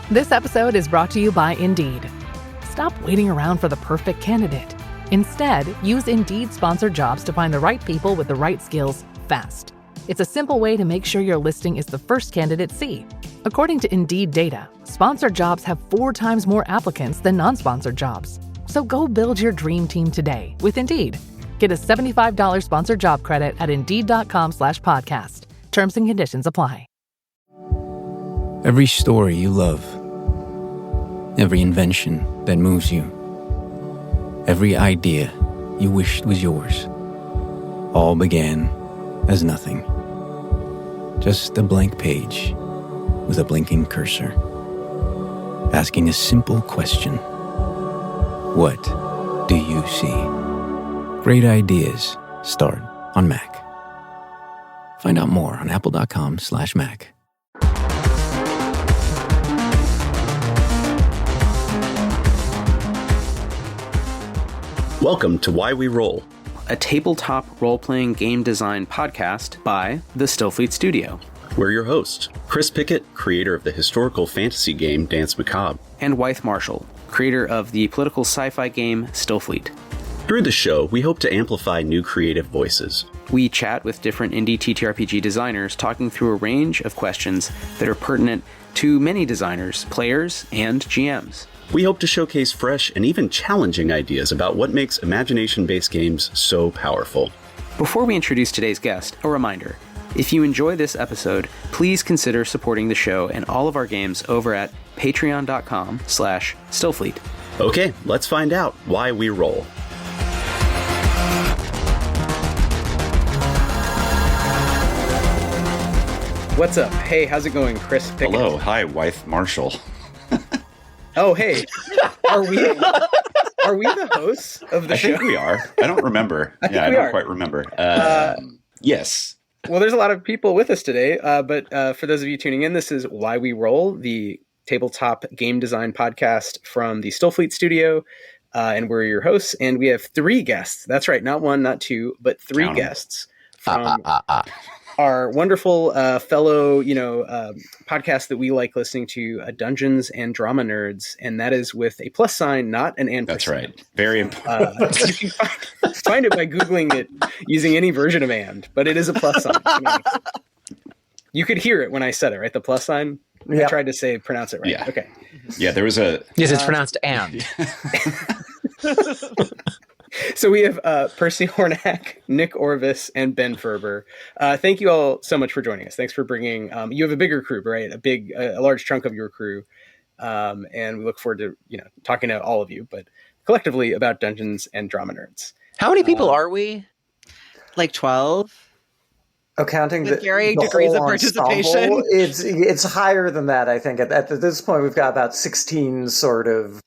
This episode is brought to you by Indeed. Stop waiting around for the perfect candidate. Instead, use Indeed sponsored jobs to find the right people with the right skills fast. It's a simple way to make sure your listing is the first candidates see. According to Indeed data, sponsored jobs have 4 times more applicants than non-sponsored jobs. So go build your dream team today with Indeed. Get a $75 sponsored job credit at Indeed.com/podcast. Terms and conditions apply. Every story you love, every invention that moves you, every idea you wished was yours, all began as nothing. Just a blank page with a blinking cursor, asking a simple question. What do you see? Great ideas start on Mac. Find out more on apple.com/Mac. Welcome to Why We Roll, a tabletop role-playing game design podcast by the Stillfleet Studio. We're your hosts, Chris Pickett, creator of the historical fantasy game Danse Macabre, and Wythe Marshall, creator of the political sci-fi game Stillfleet. Through the show, we hope to amplify new creative voices. We chat with different indie TTRPG designers, talking through a range of questions that are pertinent to many designers, players, and GMs. We hope to showcase fresh and even challenging ideas about what makes imagination-based games so powerful. Before we introduce today's guest, a reminder. If you enjoy this episode, please consider supporting the show and all of our games over at patreon.com/Stillfleet. Okay, let's find out why we roll. What's up? Hey, how's it going, Chris Pickett? Hello, hi, Wythe Marshall. Oh, hey. Are we the hosts of the show? I think we are. I don't remember. I don't quite remember. Yes. Well, there's a lot of people with us today, but for those of you tuning in, this is Why We Roll, the tabletop game design podcast from the Stillfleet Studio, and we're your hosts, and we have 3 guests. That's right, not 1, not 2, but 3 guests from our wonderful fellow, podcast that we like listening to, Dungeons and Drama Nerds, and that is with a plus sign, not an ampersand. That's right. Very important. You can find it by Googling it using any version of and, but it is a plus sign. You could hear it when I said it, right? The plus sign? Yep. I tried to pronounce it right. Yeah. Okay. Yeah, there was a... Yes, it's pronounced and. So we have Percy, Hornak, Nick Orvis, and Ben Ferber. Thank you all so much for joining us. Thanks for bringing. You have a bigger crew, right? A large chunk of your crew, and we look forward to talking to all of you, but collectively about Dungeons and Drama Nerds. How many people are we? Like 12. Counting with varying degrees of participation. It's higher than that. I think at this point we've got about 16 sort of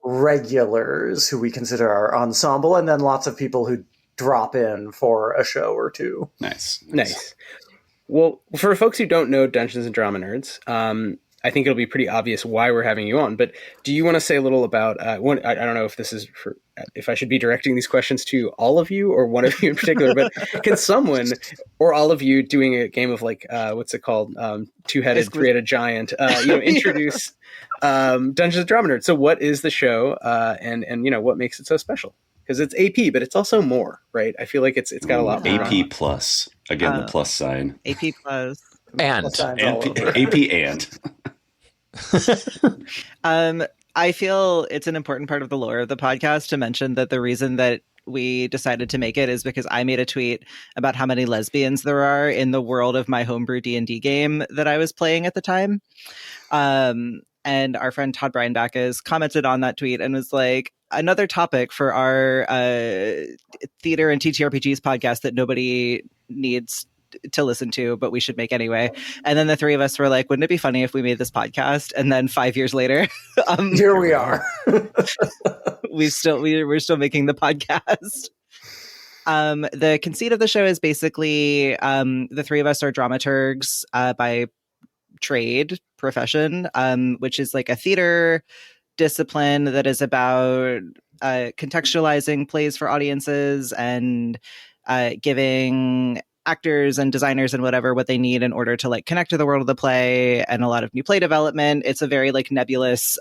regulars who we consider our ensemble, and then lots of people who drop in for a show or two. Nice. Well, for folks who don't know Dungeons and Drama Nerds, I think it'll be pretty obvious why we're having you on. But do you want to say a little about one? I don't know if this is if I should be directing these questions to all of you or one of you in particular. But can someone or all of you doing a game of what's it called? Two-headed, three-headed giant. Introduce Dungeons and Drama Nerds. So what is the show, and what makes it so special? Because it's AP, but it's also more, right? I feel like it's got a lot more. AP plus. Again, the plus sign. AP plus. And AP and. I feel it's an important part of the lore of the podcast to mention that the reason that we decided to make it is because I made a tweet about how many lesbians there are in the world of my homebrew D&D game that I was playing at the time. And our friend Todd Breinbach commented on that tweet and was like, another topic for our theater and TTRPGs podcast that nobody needs to listen to, but we should make anyway. And then the 3 of us were like, wouldn't it be funny if we made this podcast? And then 5 years later, here we are. we're still making the podcast. The conceit of the show is basically the 3 of us are dramaturgs by trade, profession, which is like a theater discipline that is about contextualizing plays for audiences and giving actors and designers and whatever what they need in order to like connect to the world of the play, and a lot of new play development. It's a very like nebulous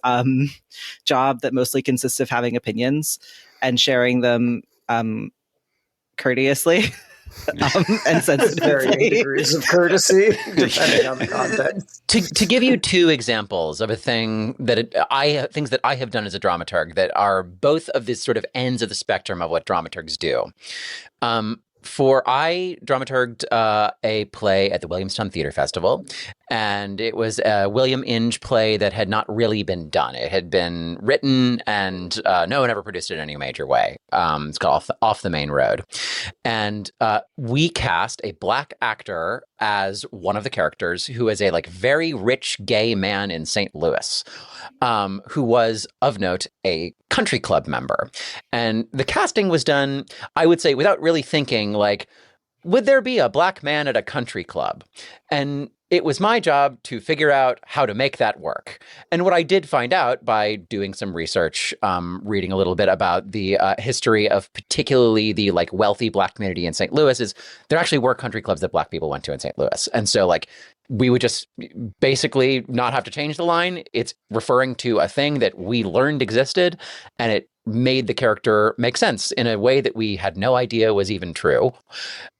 job that mostly consists of having opinions and sharing them courteousily and sensitively. Varying degrees of courtesy depending on the context. To give you two examples of a thing that things that I have done as a dramaturg that are both of these sort of ends of the spectrum of what dramaturgs do. I dramaturged a play at the Williamstown Theatre Festival, and it was a William Inge play that had not really been done. It had been written, and no one ever produced it in any major way. It's called Off the Main Road. And we cast a Black actor as one of the characters, who is a like very rich gay man in St. Louis, who was, of note, a country club member. And the casting was done, I would say, without really thinking, like, would there be a Black man at a country club? And it was my job to figure out how to make that work. And what I did find out by doing some research, reading a little bit about the history of particularly the like wealthy Black community in St. Louis, is there actually were country clubs that Black people went to in St. Louis. And so like we would just basically not have to change the line. It's referring to a thing that we learned existed, and it made the character make sense in a way that we had no idea was even true,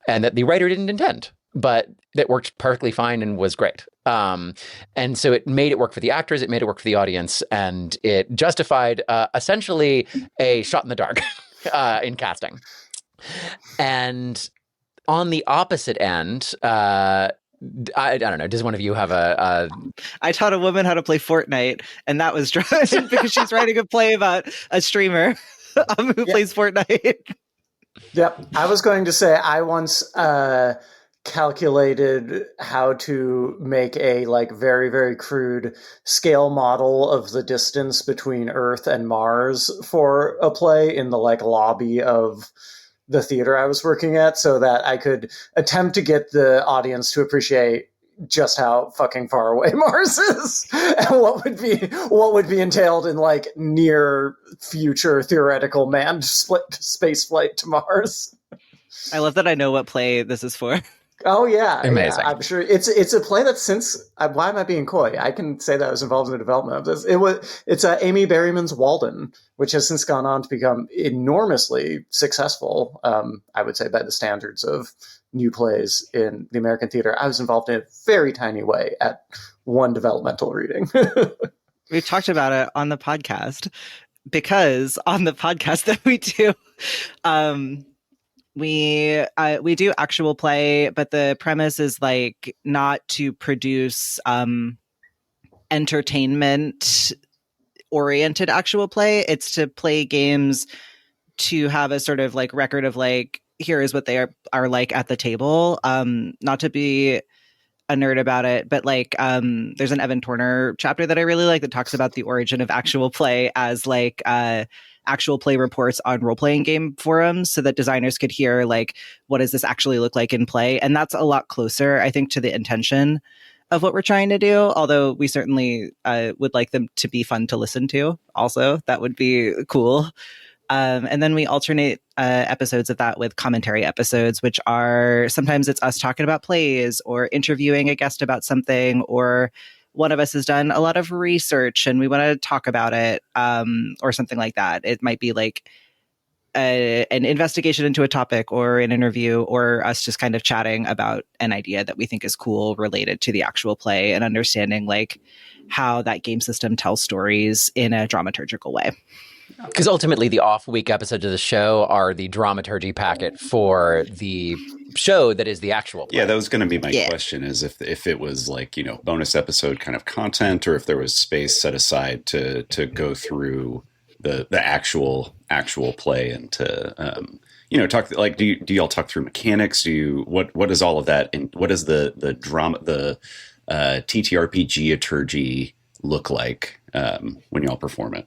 and that the writer didn't intend, but that worked perfectly fine and was great. And so it made it work for the actors, it made it work for the audience, and it justified essentially a shot in the dark in casting. And on the opposite end, I don't know. Does one of you have a? I taught a woman how to play Fortnite, and that was because she's writing a play about a streamer who plays Fortnite. Yep. I was going to say I once calculated how to make a like very, very crude scale model of the distance between Earth and Mars for a play in the like lobby of the theater I was working at, so that I could attempt to get the audience to appreciate just how fucking far away Mars is and what would be entailed in like near future theoretical manned space flight to Mars. I love that I know what play this is for. Oh yeah, amazing. Yeah, I'm sure it's a play that since why am I being coy? I can say that I was involved in the development of this. It's Amy Berryman's Walden, which has since gone on to become enormously successful. I would say by the standards of new plays in the American theater. I was involved in a very tiny way at one developmental reading. We've talked about it on the podcast because on the podcast that we do, we do actual play, but the premise is like not to produce entertainment oriented actual play. It's to play games to have a sort of like record of like, here is what they are like at the table. Not to be a nerd about it, but like there's an Evan Torner chapter that I really like that talks about the origin of actual play as like actual play reports on role-playing game forums, so that designers could hear like, what does this actually look like in play? And that's a lot closer, I think, to the intention of what we're trying to do, although we certainly would like them to be fun to listen to also. That would be cool. And then we alternate episodes of that with commentary episodes, which are sometimes it's us talking about plays or interviewing a guest about something, or one of us has done a lot of research and we want to talk about it, or something like that. It might be like an investigation into a topic or an interview, or us just kind of chatting about an idea that we think is cool related to the actual play and understanding like how that game system tells stories in a dramaturgical way. Because ultimately the off-week episodes of the show are the dramaturgy packet for the show that is the actual play. Yeah, that was going to be my question, is if it was like, bonus episode kind of content, or if there was space set aside to go through the actual play and to talk, like, do y'all talk through mechanics? What is all of that, and what does the drama, the TTRPG-aturgy look like when y'all perform it?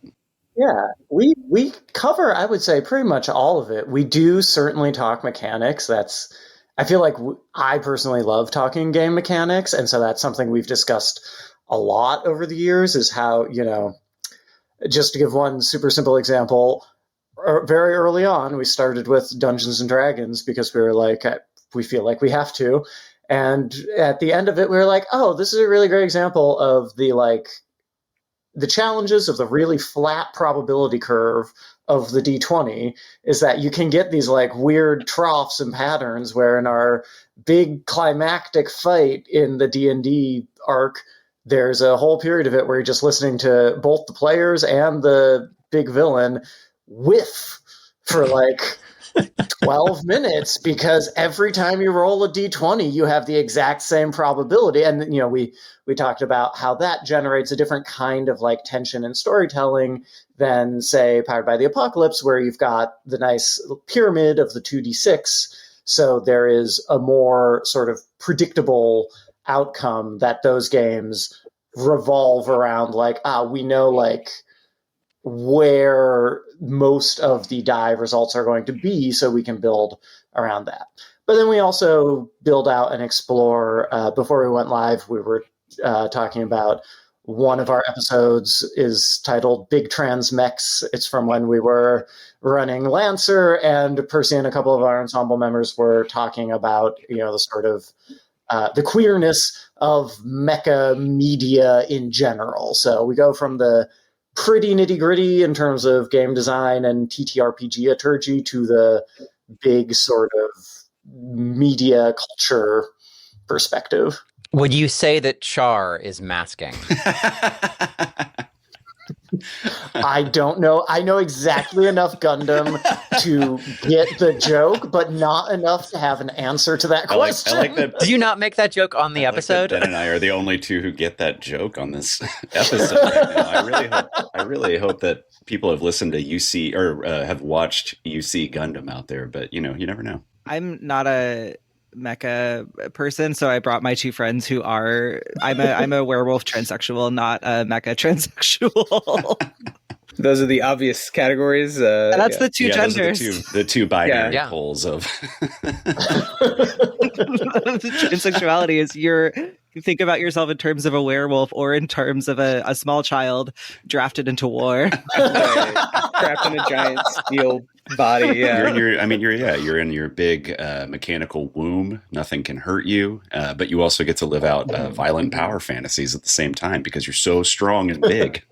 Yeah, we cover, I would say, pretty much all of it. We do certainly talk mechanics. I feel like I personally love talking game mechanics, and so that's something we've discussed a lot over the years, is how, just to give one super simple example, very early on, we started with Dungeons and Dragons because we were like, we feel like we have to. And at the end of it, we were like, oh, this is a really great example of the challenges of the really flat probability curve of the D20 is that you can get these like weird troughs and patterns where in our big climactic fight in the D&D arc, there's a whole period of it where you're just listening to both the players and the big villain whiff for like 12 minutes, because every time you roll a d20 you have the exact same probability. And we talked about how that generates a different kind of like tension and storytelling than, say, Powered by the Apocalypse, where you've got the nice pyramid of the 2d6, so there is a more sort of predictable outcome that those games revolve around, like, we know like where most of the die results are going to be, so we can build around that. But then we also build out and explore. Before we went live, we were talking about one of our episodes is titled Big Trans Mechs. It's from when we were running Lancer, and Percy and a couple of our ensemble members were talking about, the sort of the queerness of mecha media in general. So we go from the pretty nitty-gritty in terms of game design and TTRPG-aturgy to the big sort of media culture perspective. Would you say that Char is masking? I don't know. I know exactly enough Gundam to get the joke, but not enough to have an answer to that question. I like that. Do you not make that joke on the episode? Ben and I are the only two who get that joke on this episode right now. I really hope that people have listened to UC or have watched UC Gundam out there, but you never know. I'm not a mecha person, so I brought my two friends who are. I'm a werewolf transsexual, not a mecha transsexual. Those are the obvious categories. That's the two genders. The two binary poles of transsexuality is you think about yourself in terms of a werewolf or in terms of a small child drafted into war. Trapped in a giant steel body. Yeah. You're in your big mechanical womb. Nothing can hurt you, but you also get to live out violent power fantasies at the same time because you're so strong and big.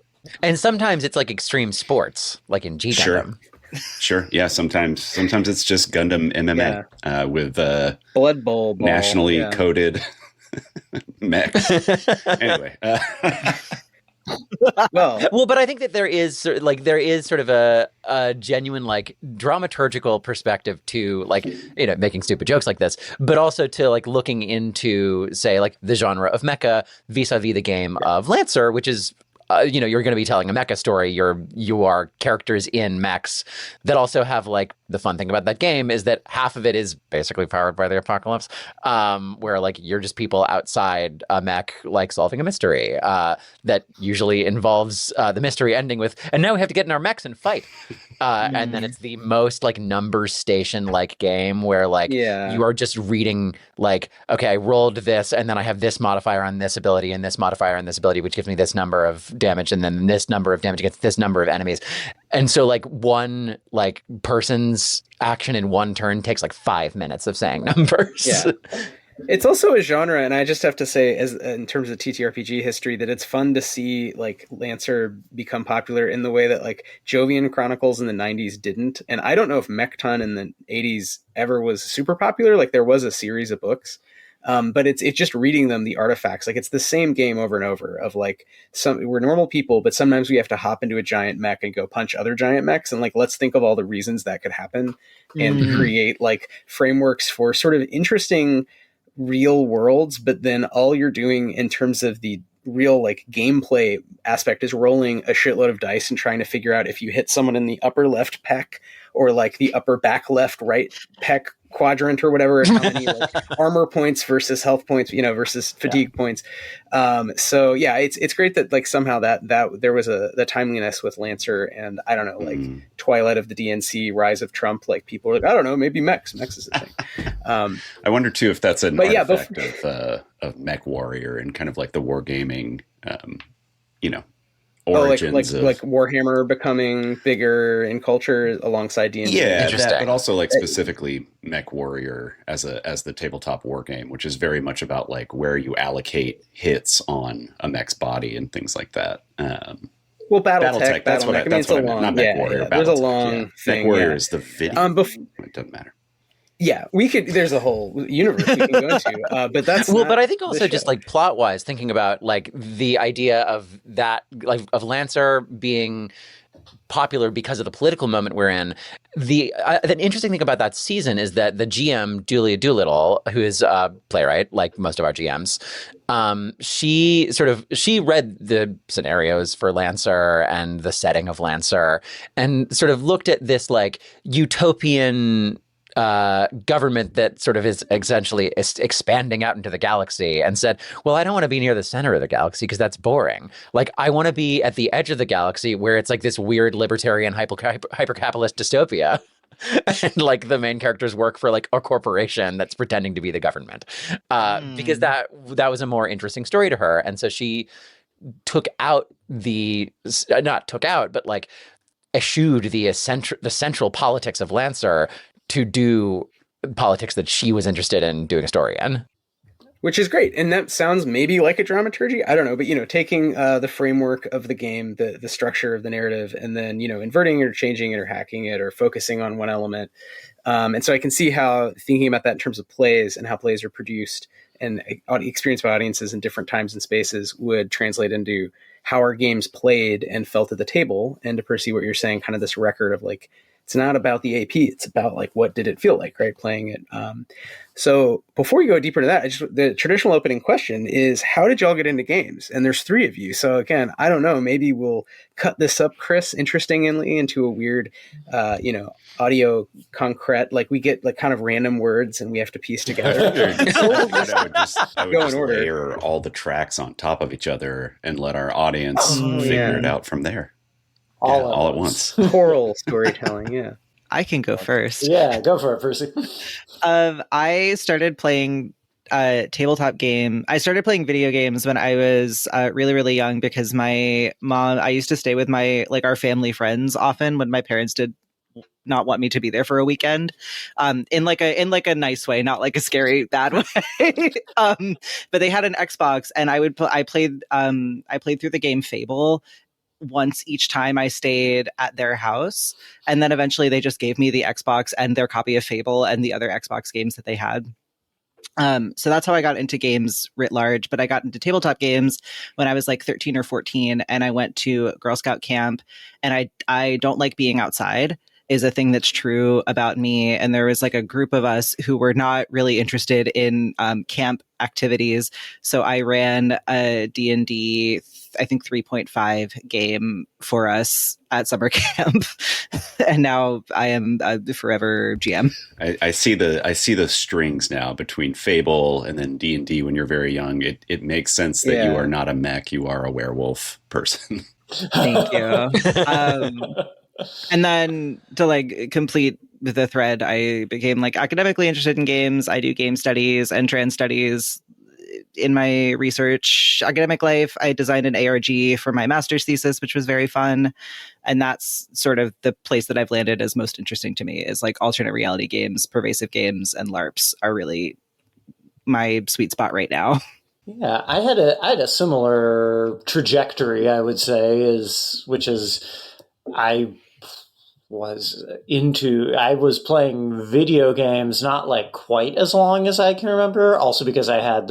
And sometimes it's like extreme sports, like in G Gundam. Sure. Yeah. Sometimes it's just Gundam MMA with Blood Bowl nationally coded mechs. Anyway. Well, but I think that there is sort of a genuine like dramaturgical perspective to like making stupid jokes like this, but also to like looking into, say, like the genre of mecha vis-a-vis the game of Lancer, which is you're going to be telling a mecha story. You are characters in mechs that also have like the fun thing about that game is that half of it is basically Powered by the Apocalypse, where like you're just people outside a mech like solving a mystery that usually involves the mystery ending with, and now we have to get in our mechs and fight. And then it's the most like number station like game where like you are just reading like, okay, I rolled this and then I have this modifier on this ability and this modifier on this ability, which gives me this number of damage and then this number of damage against this number of enemies. And so like one like person's action in one turn takes like 5 minutes of saying numbers. Yeah. It's also a genre, and I just have to say, as in terms of TTRPG history, that it's fun to see like Lancer become popular in the way that like Jovian Chronicles in the 90s didn't. And I don't know if Mechton in the 80s ever was super popular. Like there was a series of books, but it's just reading them, the artifacts. Like it's the same game over and over of like we're normal people, but sometimes we have to hop into a giant mech and go punch other giant mechs. And like, let's think of all the reasons that could happen and create like frameworks for sort of interesting real worlds, but then all you're doing in terms of the real like gameplay aspect is rolling a shitload of dice and trying to figure out if you hit someone in the upper left pec or like the upper back left right pec quadrant or whatever, and how many like armor points versus health points, versus fatigue points. So yeah, it's great that like somehow that there was the timeliness with Lancer, and I don't know, like Twilight of the DNC, Rise of Trump, like people are like, I don't know, maybe mechs is a thing. I wonder too if that's an artifact of Mech Warrior and kind of like the wargaming, origins of like Warhammer becoming bigger in culture alongside D&D. Yeah, Interesting. that, but also like specifically Mech Warrior as the tabletop war game, which is very much about like where you allocate hits on a mech's body and things like that. Well, BattleTech, that's what I meant. Not Mech Warrior. There's a BattleTech, long thing. Mech Warrior is the video. It doesn't matter. Yeah, we could. There's a whole universe we can go into, but that's but I think also just like plot wise, thinking about like the idea of that, like of Lancer being popular because of the political moment we're in. The interesting thing about that season is that the GM Julia Doolittle, who is a playwright like most of our GMs, she read the scenarios for Lancer and the setting of Lancer and sort of looked at this like utopian government that sort of is essentially expanding out into the galaxy and said, well, I don't want to be near the center of the galaxy because that's boring. Like, I want to be at the edge of the galaxy where it's like this weird libertarian hyper-capitalist dystopia. And like the main characters work for like a corporation that's pretending to be the government because that was a more interesting story to her. And so she took out but like eschewed the central politics of Lancer to do politics that she was interested in doing a story in. Which is great. And that sounds maybe like a dramaturgy. I don't know. But, taking the framework of the game, the structure of the narrative, and then, inverting it or changing it or hacking it or focusing on one element. And so I can see how thinking about that in terms of plays and how plays are produced and experienced by audiences in different times and spaces would translate into how our games played and felt at the table. And to Percy, what you're saying, kind of this record of like, it's not about the AP. It's about like, what did it feel like, right? Playing it. So before you go deeper into that, the traditional opening question is, how did y'all get into games? And there's 3 of you. So again, I don't know, maybe we'll cut this up, Chris, interestingly into a weird, audio concrete, like we get like kind of random words and we have to piece together. I would just layer all the tracks on top of each other and let our audience figure it out from there. All at once. Choral storytelling, yeah. I can go first. Yeah, go for it, Percy. I started playing tabletop game. I started playing video games when I was really, really young because my mom, I used to stay with our family friends often when my parents did not want me to be there for a weekend, in like a nice way, not like a scary bad way. But they had an Xbox and I played through the game Fable once each time I stayed at their house. And then eventually they just gave me the Xbox and their copy of Fable and the other Xbox games that they had. So that's how I got into games writ large, but I got into tabletop games when I was like 13 or 14 and I went to Girl Scout camp, and I don't like being outside is a thing that's true about me. And there was like a group of us who were not really interested in camp activities. So I ran a D&D, I think 3.5 game for us at summer camp. And now I am a forever GM. I see the strings now between Fable and then D&D when you're very young. It makes sense that you are not a mech, you are a werewolf person. Thank you. And then to like complete the thread, I became like academically interested in games. I do game studies and trans studies in my research academic life. I designed an ARG for my master's thesis, which was very fun. And that's sort of the place that I've landed as most interesting to me, is like alternate reality games, pervasive games, and LARPs are really my sweet spot right now. Yeah, I had a similar trajectory, I would say, which is I was playing video games not like quite as long as I can remember, also because I had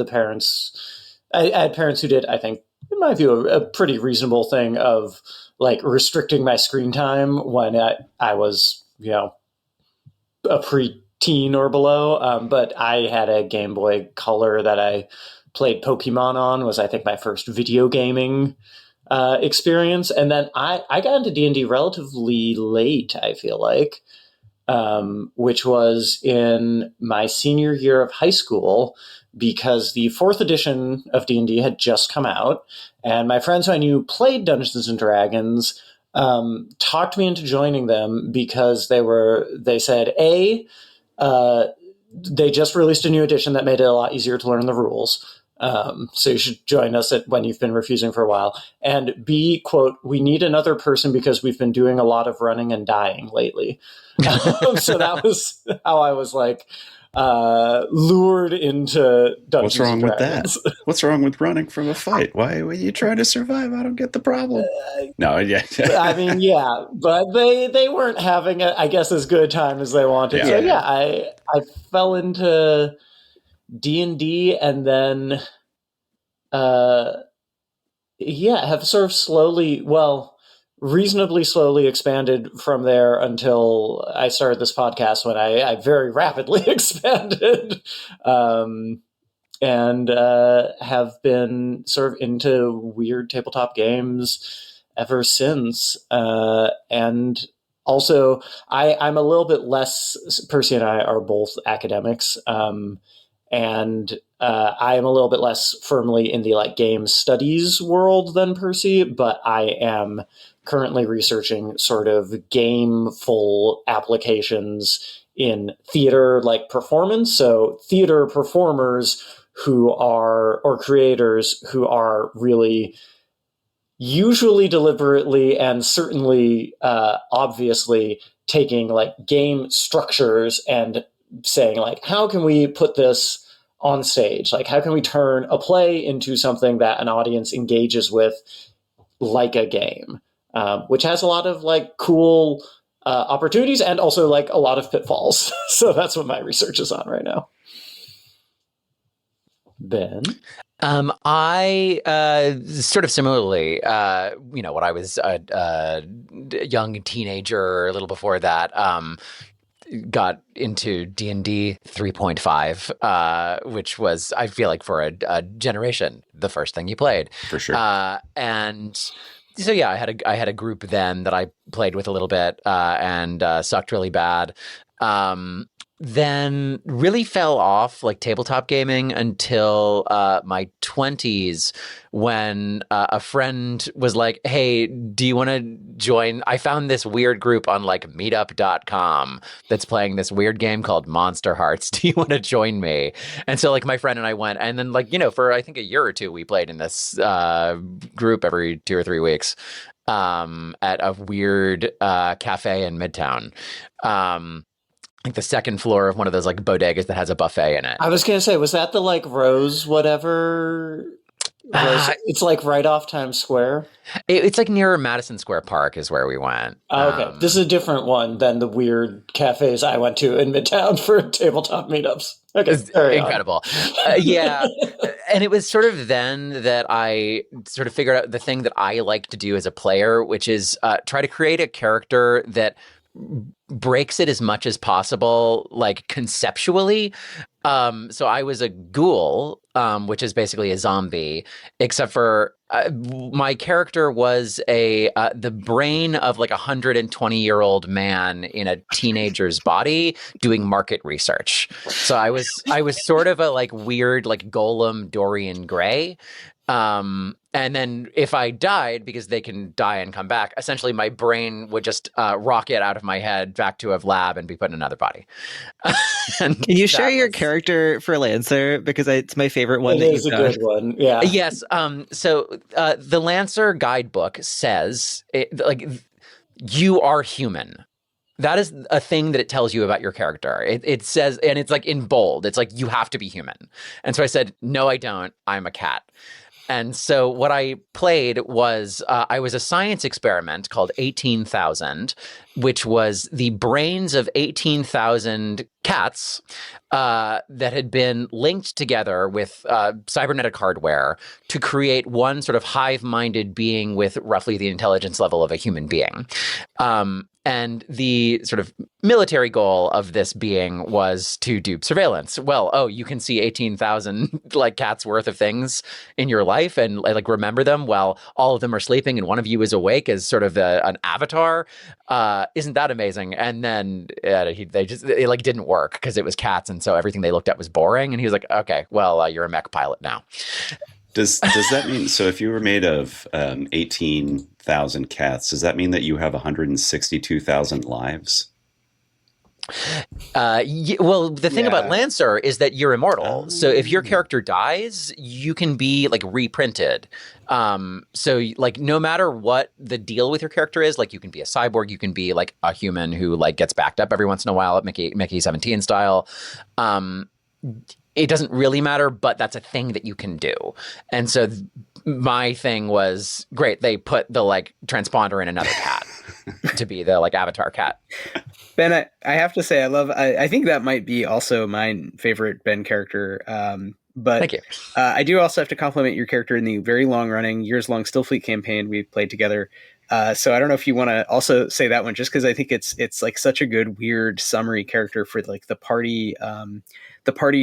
I had parents who did, I think, in my view, a pretty reasonable thing of like restricting my screen time when I was, a preteen or below. But I had a Game Boy Color that I played Pokemon on, was I think my first video gaming experience. And then I got into D&D relatively late, I feel like, which was in my senior year of high school, because the 4th edition of D&D had just come out, and my friends who I knew played Dungeons and Dragons talked me into joining them because they said, they just released a new edition that made it a lot easier to learn the rules. So you should join us when you've been refusing for a while. And B, quote, we need another person because we've been doing a lot of running and dying lately. So that was how I was like lured into Dungeons What's wrong and with Dragons. that? What's wrong with running from a fight? Why were you trying to survive? I don't get the problem. No, yeah. I mean, yeah, but they weren't having, I guess, as good a time as they wanted. So yeah, I fell into D&D and then have sort of reasonably slowly expanded from there until I started this podcast, when I very rapidly expanded, and have been sort of into weird tabletop games ever since. And also, I'm a little bit less, Percy and I are both academics, and I am a little bit less firmly in the like game studies world than Percy, but I am currently researching sort of gameful applications in theater like performance. So theater performers or creators who are really usually deliberately and certainly obviously taking like game structures and saying like, how can we put this on stage? Like, how can we turn a play into something that an audience engages with like a game, which has a lot of like cool opportunities and also like a lot of pitfalls. So that's what my research is on right now. Ben? I sort of similarly, when I was a young teenager, a little before that, got into D&D 3.5, which was, I feel like, for a generation, the first thing you played. For sure. And so, yeah, I had a group then that I played with a little bit, and sucked really bad. Then really fell off like tabletop gaming until my 20s, when a friend was like, hey, do you want to join? I found this weird group on like meetup.com that's playing this weird game called Monster Hearts. Do you want to join me? And so like my friend and I went, and then like, for I think a year or two, we played in this group every 2 or 3 weeks at a weird cafe in Midtown. Like the second floor of one of those like bodegas that has a buffet in it. I was going to say, was that the like Rose whatever? It's like right off Times Square. It's like near Madison Square Park is where we went. Oh, okay. This is a different one than the weird cafes I went to in Midtown for tabletop meetups. Okay, incredible. Yeah. And it was sort of then that I sort of figured out the thing that I like to do as a player, which is try to create a character that breaks it as much as possible, like conceptually. So I was a ghoul, which is basically a zombie, except for my character was the brain of like 120-year-old man in a teenager's body doing market research. So I was sort of a like weird like golem Dorian Gray. And then if I died, because they can die and come back, essentially my brain would just rocket out of my head back to a lab and be put in another body. Can you share your character for Lancer? Because it's my favorite one. It is a good one. Yeah. Yes. So the Lancer guidebook says like you are human. That is a thing that it tells you about your character. It says, and it's like in bold, it's like, you have to be human. And so I said, no, I don't. I'm a cat. And so what I played was, I was a science experiment called 18,000, which was the brains of 18,000 cats that had been linked together with cybernetic hardware to create one sort of hive-minded being with roughly the intelligence level of a human being. And the sort of military goal of this being was to do surveillance. Well, you can see 18,000 like cats worth of things in your life and like remember them while all of them are sleeping and one of you is awake as sort of an avatar. Isn't that amazing? And then it like didn't work because it was cats, and so everything they looked at was boring. And he was like, "Okay, well, you're a mech pilot now." Does that mean, so if you were made of 18,000 cats, does that mean that you have 162,000 lives? Well, the thing about Yeah. Lancer is that you're immortal. So if your character dies, you can be like reprinted. So like no matter what the deal with your character is, like you can be a cyborg, you can be like a human who like gets backed up every once in a while at Mickey 17 style. It doesn't really matter, but that's a thing that you can do. And so my thing was great. They put the like transponder in another cat to be the like avatar cat. Ben, I have to say, I think that might be also my favorite Ben character. But Thank you. I do also have to compliment your character in the very long-running, years-long Stillfleet campaign we played together. So I don't know if you want to also say that one, just because I think it's like such a good, weird summary character for like the party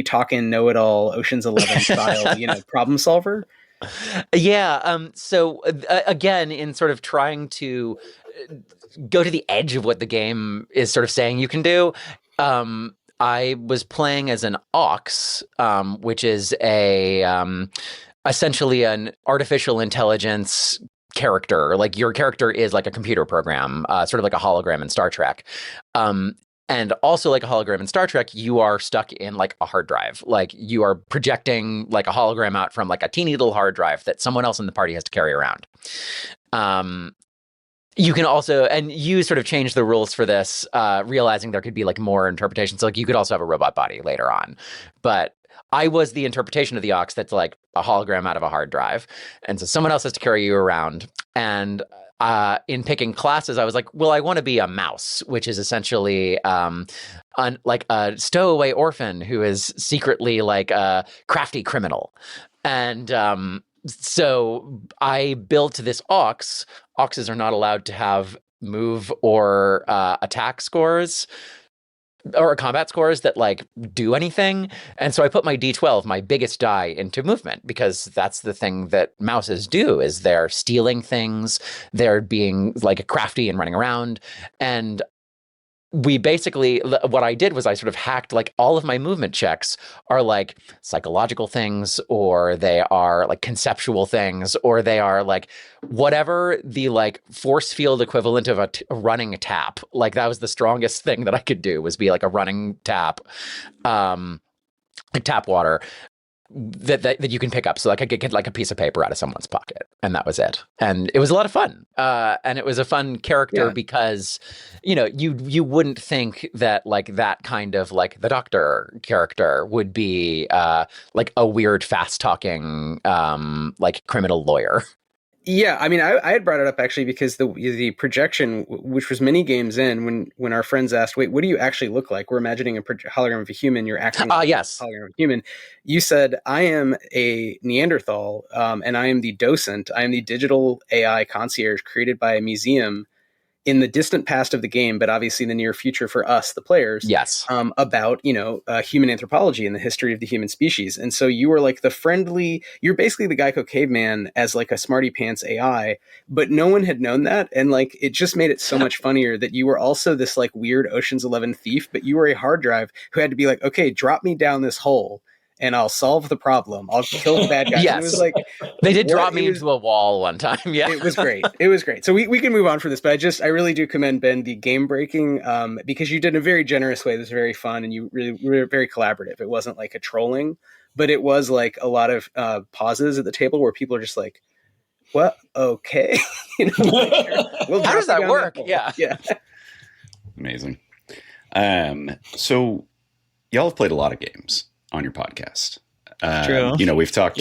talking, know-it-all, Ocean's 11 style, problem solver. Yeah. So again, in sort of trying to go to the edge of what the game is sort of saying you can do, I was playing as an Ox, which is essentially an artificial intelligence character. Like your character is like a computer program, sort of like a hologram in Star Trek. And also like a hologram in Star Trek, you are stuck in like a hard drive. Like you are projecting like a hologram out from like a teeny little hard drive that someone else in the party has to carry around. You can also, and you sort of change the rules for this, realizing there could be like more interpretations. So like you could also have a robot body later on. But I was the interpretation of the Ox that's like a hologram out of a hard drive. And so someone else has to carry you around. And in picking classes, I was like, well, I want to be a mouse, which is essentially like a stowaway orphan who is secretly like a crafty criminal. And so I built this Ox. Oxes are not allowed to have move or attack scores or combat scores that like do anything. And so I put my D12, my biggest die, into movement, because that's the thing that mouses do, is they're stealing things, they're being like crafty and running around. And we basically, what I did was I sort of hacked like all of my movement checks are like psychological things, or they are like conceptual things, or they are like whatever the like force field equivalent of a running tap. Like that was the strongest thing that I could do, was be like a running tap, like tap water that you can pick up. So like I could get like a piece of paper out of someone's pocket, and that was it. And it was a lot of fun. And it was a fun character because, you wouldn't think that like that kind of like the Doctor character would be like a weird fast talking like criminal lawyer. Yeah, I mean, I had brought it up actually because the projection, which was many games in, when our friends asked, "Wait, what do you actually look like?" We're imagining a hologram of a human. You're acting like yes, a hologram of a human. You said, "I am a Neanderthal, and I am the docent. I am the digital AI concierge created by a museum in the distant past of the game, but obviously in the near future for us, the players." Yes. About, human anthropology and the history of the human species. And so you were like you're basically the Geico caveman as like a smarty pants AI, but no one had known that. And like, it just made it so much funnier that you were also this like weird Ocean's 11 thief, but you were a hard drive who had to be like, okay, drop me down this hole and I'll solve the problem. I'll kill the bad guys. Yes. And it was like, they did drop me into a wall one time. Yeah. It was great. It was great. So we can move on for this, but I really do commend, Ben, the game breaking, because you did in a very generous way. It was very fun, and you really were very collaborative. It wasn't like a trolling, but it was like a lot of pauses at the table where people are just like, what? Okay. How does that work? Yeah. Amazing. So y'all have played a lot of games on your podcast. True. We've talked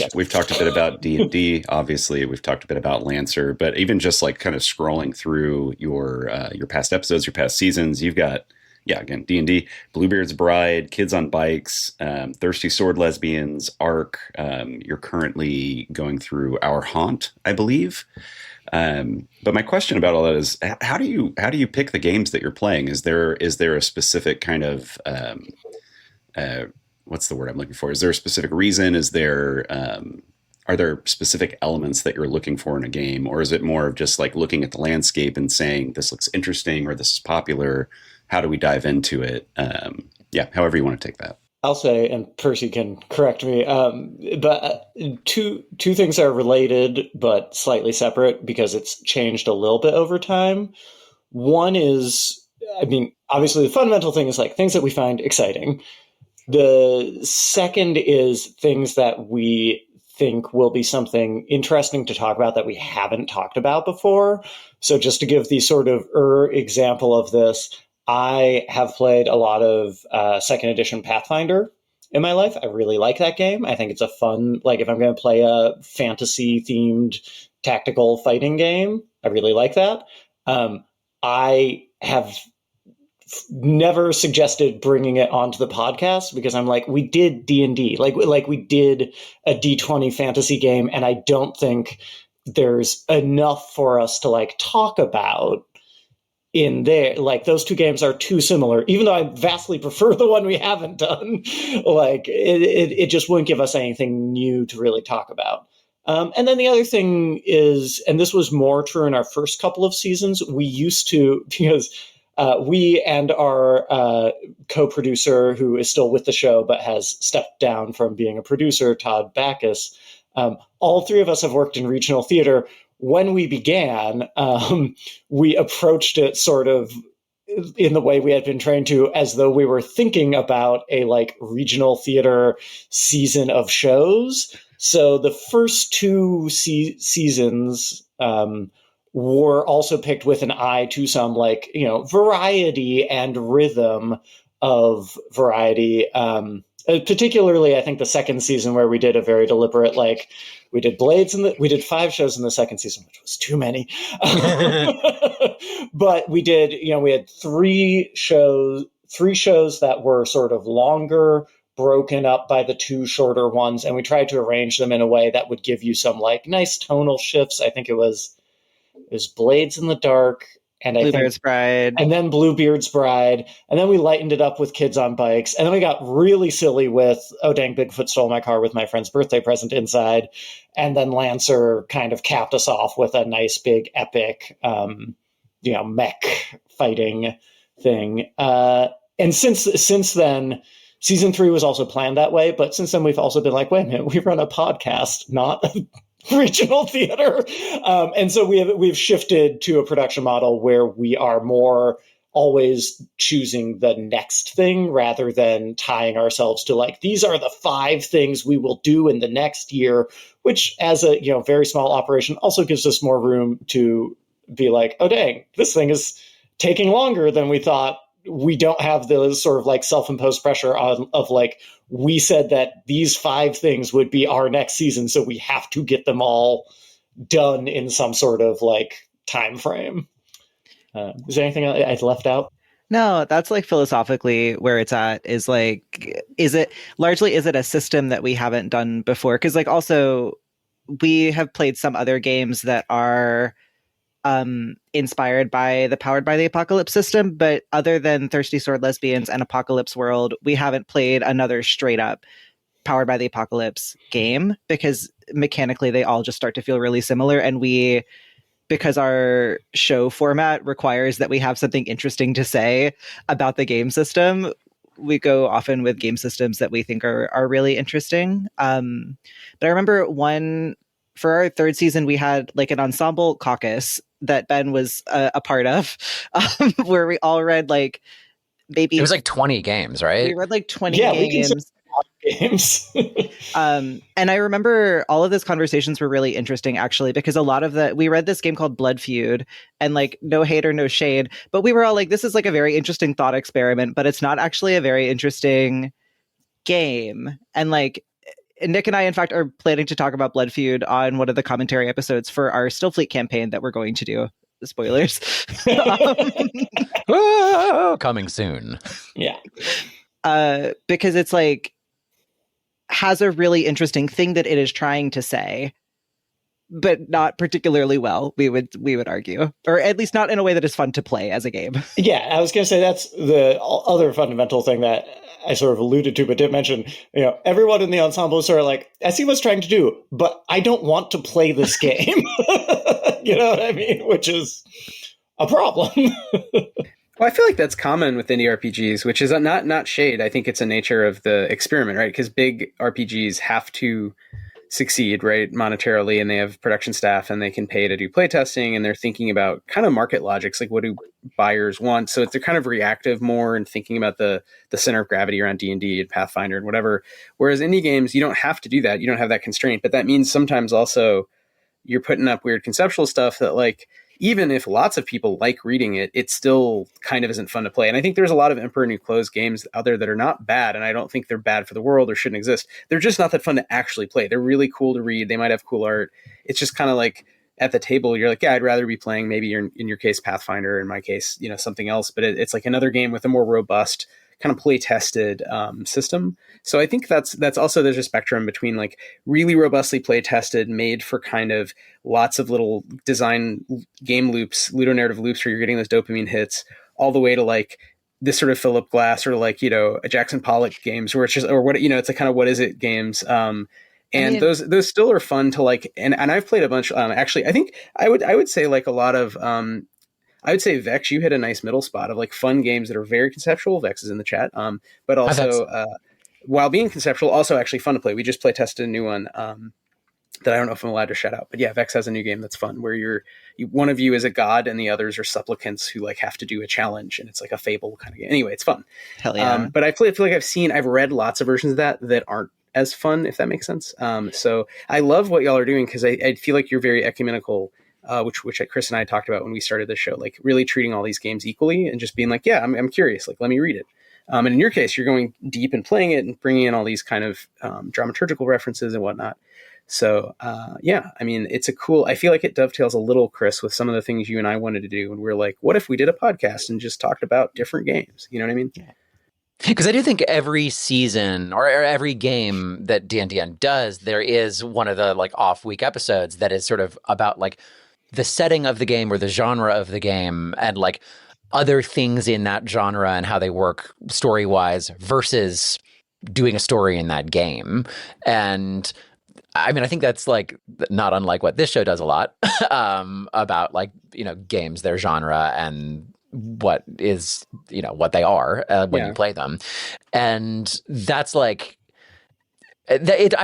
a bit about D&D, obviously. We've talked a bit about Lancer, but even just like kind of scrolling through your past episodes, your past seasons, you've got, again, D&D, Bluebeard's Bride, Kids on Bikes, Thirsty Sword Lesbians, ARC. You're currently going through Our Haunt, I believe. But my question about all that is, how do you pick the games that you're playing? Is there a specific kind of what's the word I'm looking for? Is there a specific reason? Is there are there specific elements that you're looking for in a game, or is it more of just like looking at the landscape and saying this looks interesting or this is popular? How do we dive into it? However you want to take that. I'll say, and Percy can correct me, but two things are related but slightly separate because it's changed a little bit over time. One is I mean, obviously the fundamental thing is like things that we find exciting. The second is things that we think will be something interesting to talk about that we haven't talked about before. So just to give the sort of example of this, I have played a lot of second edition Pathfinder in my life. I really like that game. I think it's a fun, like if I'm going to play a fantasy themed tactical fighting game, I really like that. I have never suggested bringing it onto the podcast because I'm like, we did D&D, like we did a D20 fantasy game, and I don't think there's enough for us to like talk about in there. Like those two games are too similar, even though I vastly prefer the one we haven't done. Like it just wouldn't give us anything new to really talk about. And then the other thing is, and this was more true in our first couple of seasons, we used to, because we and our co-producer, who is still with the show but has stepped down from being a producer, Todd Backus, all three of us have worked in regional theater. When we began, we approached it sort of in the way we had been trained to, as though we were thinking about a like regional theater season of shows. So the first two seasons were also picked with an eye to some like, you know, variety and rhythm of variety. Particularly, I think the second season where we did a very deliberate, like we did Blades we did 5 shows in the second season, which was too many. But we did, you know, we had 3 shows that were sort of longer, broken up by the 2 shorter ones. And we tried to arrange them in a way that would give you some like nice tonal shifts. I think it was Blades in the Dark, and Bluebeard's Bride, and then Bluebeard's Bride, and then we lightened it up with Kids on Bikes, and then we got really silly with Oh Dang Bigfoot Stole My Car with My Friend's Birthday Present Inside, and then Lancer kind of capped us off with a nice big epic, you know, mech fighting thing. And since then, season 3 was also planned that way, but since then we've also been like, wait a minute, we run a podcast, not regional theater. And so we've shifted to a production model where we are more always choosing the next thing rather than tying ourselves to like, these are the 5 things we will do in the next year, which as a, you know, very small operation also gives us more room to be like, oh dang, this thing is taking longer than we thought. We don't have the sort of like self-imposed pressure of like, we said that these 5 things would be our next season, so we have to get them all done in some sort of like time frame. Is there anything I left out? No, that's like philosophically where it's at, is like, is it a system that we haven't done before? Because like also we have played some other games that are inspired by the Powered by the Apocalypse system, but other than Thirsty Sword Lesbians and Apocalypse World, we haven't played another straight up Powered by the Apocalypse game, because mechanically they all just start to feel really similar, and because our show format requires that we have something interesting to say about the game system, we go often with game systems that we think are really interesting. But I remember for our 3rd season, we had like an ensemble caucus that Ben was a part of, where we all read like maybe... It was like 20 games, right? We read like 20 games. And I remember all of those conversations were really interesting, actually, because a lot of we read this game called Blood Feud, and like, no hate or no shade, but we were all like, this is like a very interesting thought experiment, but it's not actually a very interesting game. And like, Nick and I, in fact, are planning to talk about Blood Feud on one of the commentary episodes for our Stillfleet campaign that we're going to do. Spoilers. Coming soon. Yeah. Because it's like, has a really interesting thing that it is trying to say, but not particularly well, we would argue, or at least not in a way that is fun to play as a game. Yeah, I was going to say that's the other fundamental thing that I sort of alluded to, but didn't mention. You know, everyone in the ensemble is sort of like, I see what's trying to do, but I don't want to play this game. You know what I mean? Which is a problem. Well, I feel like that's common with indie RPGs, which is not shade. I think it's a nature of the experiment, right? Because big RPGs have to succeed, right, monetarily, and they have production staff and they can pay to do playtesting, and they're thinking about kind of market logics, like what do buyers want. So they're kind of reactive more and thinking about the center of gravity around D&D and Pathfinder and whatever. Whereas indie games, you don't have to do that. You don't have that constraint, but that means sometimes also you're putting up weird conceptual stuff that, like, even if lots of people like reading it, it still kind of isn't fun to play. And I think there's a lot of Emperor New Clothes games out there that are not bad, and I don't think they're bad for the world or shouldn't exist. They're just not that fun to actually play. They're really cool to read. They might have cool art. It's just kind of like at the table, you're like, yeah, I'd rather be playing maybe in your case Pathfinder, in my case, something else. But it's like another game with a more robust kind of play tested system. So I think that's also, there's a spectrum between like really robustly play tested, made for kind of lots of little design game loops, ludonarrative loops where you're getting those dopamine hits, all the way to like this sort of Philip Glass or like, a Jackson Pollock games where it's just, or what, it's like kind of what is it games. And those still are fun to like, and I've played a bunch. Actually, I think I would say like a lot of, I would say Vex, you hit a nice middle spot of like fun games that are very conceptual. Vex is in the chat, but also while being conceptual, also actually fun to play. We just play tested a new one that I don't know if I'm allowed to shout out, but yeah, Vex has a new game that's fun where one of you is a god and the others are supplicants who like have to do a challenge, and it's like a fable kind of game. Anyway, it's fun. Hell yeah! But I feel like I've read lots of versions of that aren't as fun, if that makes sense. So I love what y'all are doing because I feel like you're very ecumenical. Which Chris and I talked about when we started the show, like really treating all these games equally and just being like, yeah, I'm curious, like, let me read it. And in your case, you're going deep and playing it and bringing in all these kind of dramaturgical references and whatnot. So yeah, I mean, I feel like it dovetails a little, Chris, with some of the things you and I wanted to do. And we're like, what if we did a podcast and just talked about different games? You know what I mean? Yeah. Because I do think every season or every game that D&D does, there is one of the like off-week episodes that is sort of about like the setting of the game or the genre of the game and like other things in that genre and how they work story-wise versus doing a story in that game. And I mean, I think that's like not unlike what this show does a lot about like, games, their genre, and what is, what they are when you play them. And that's like, I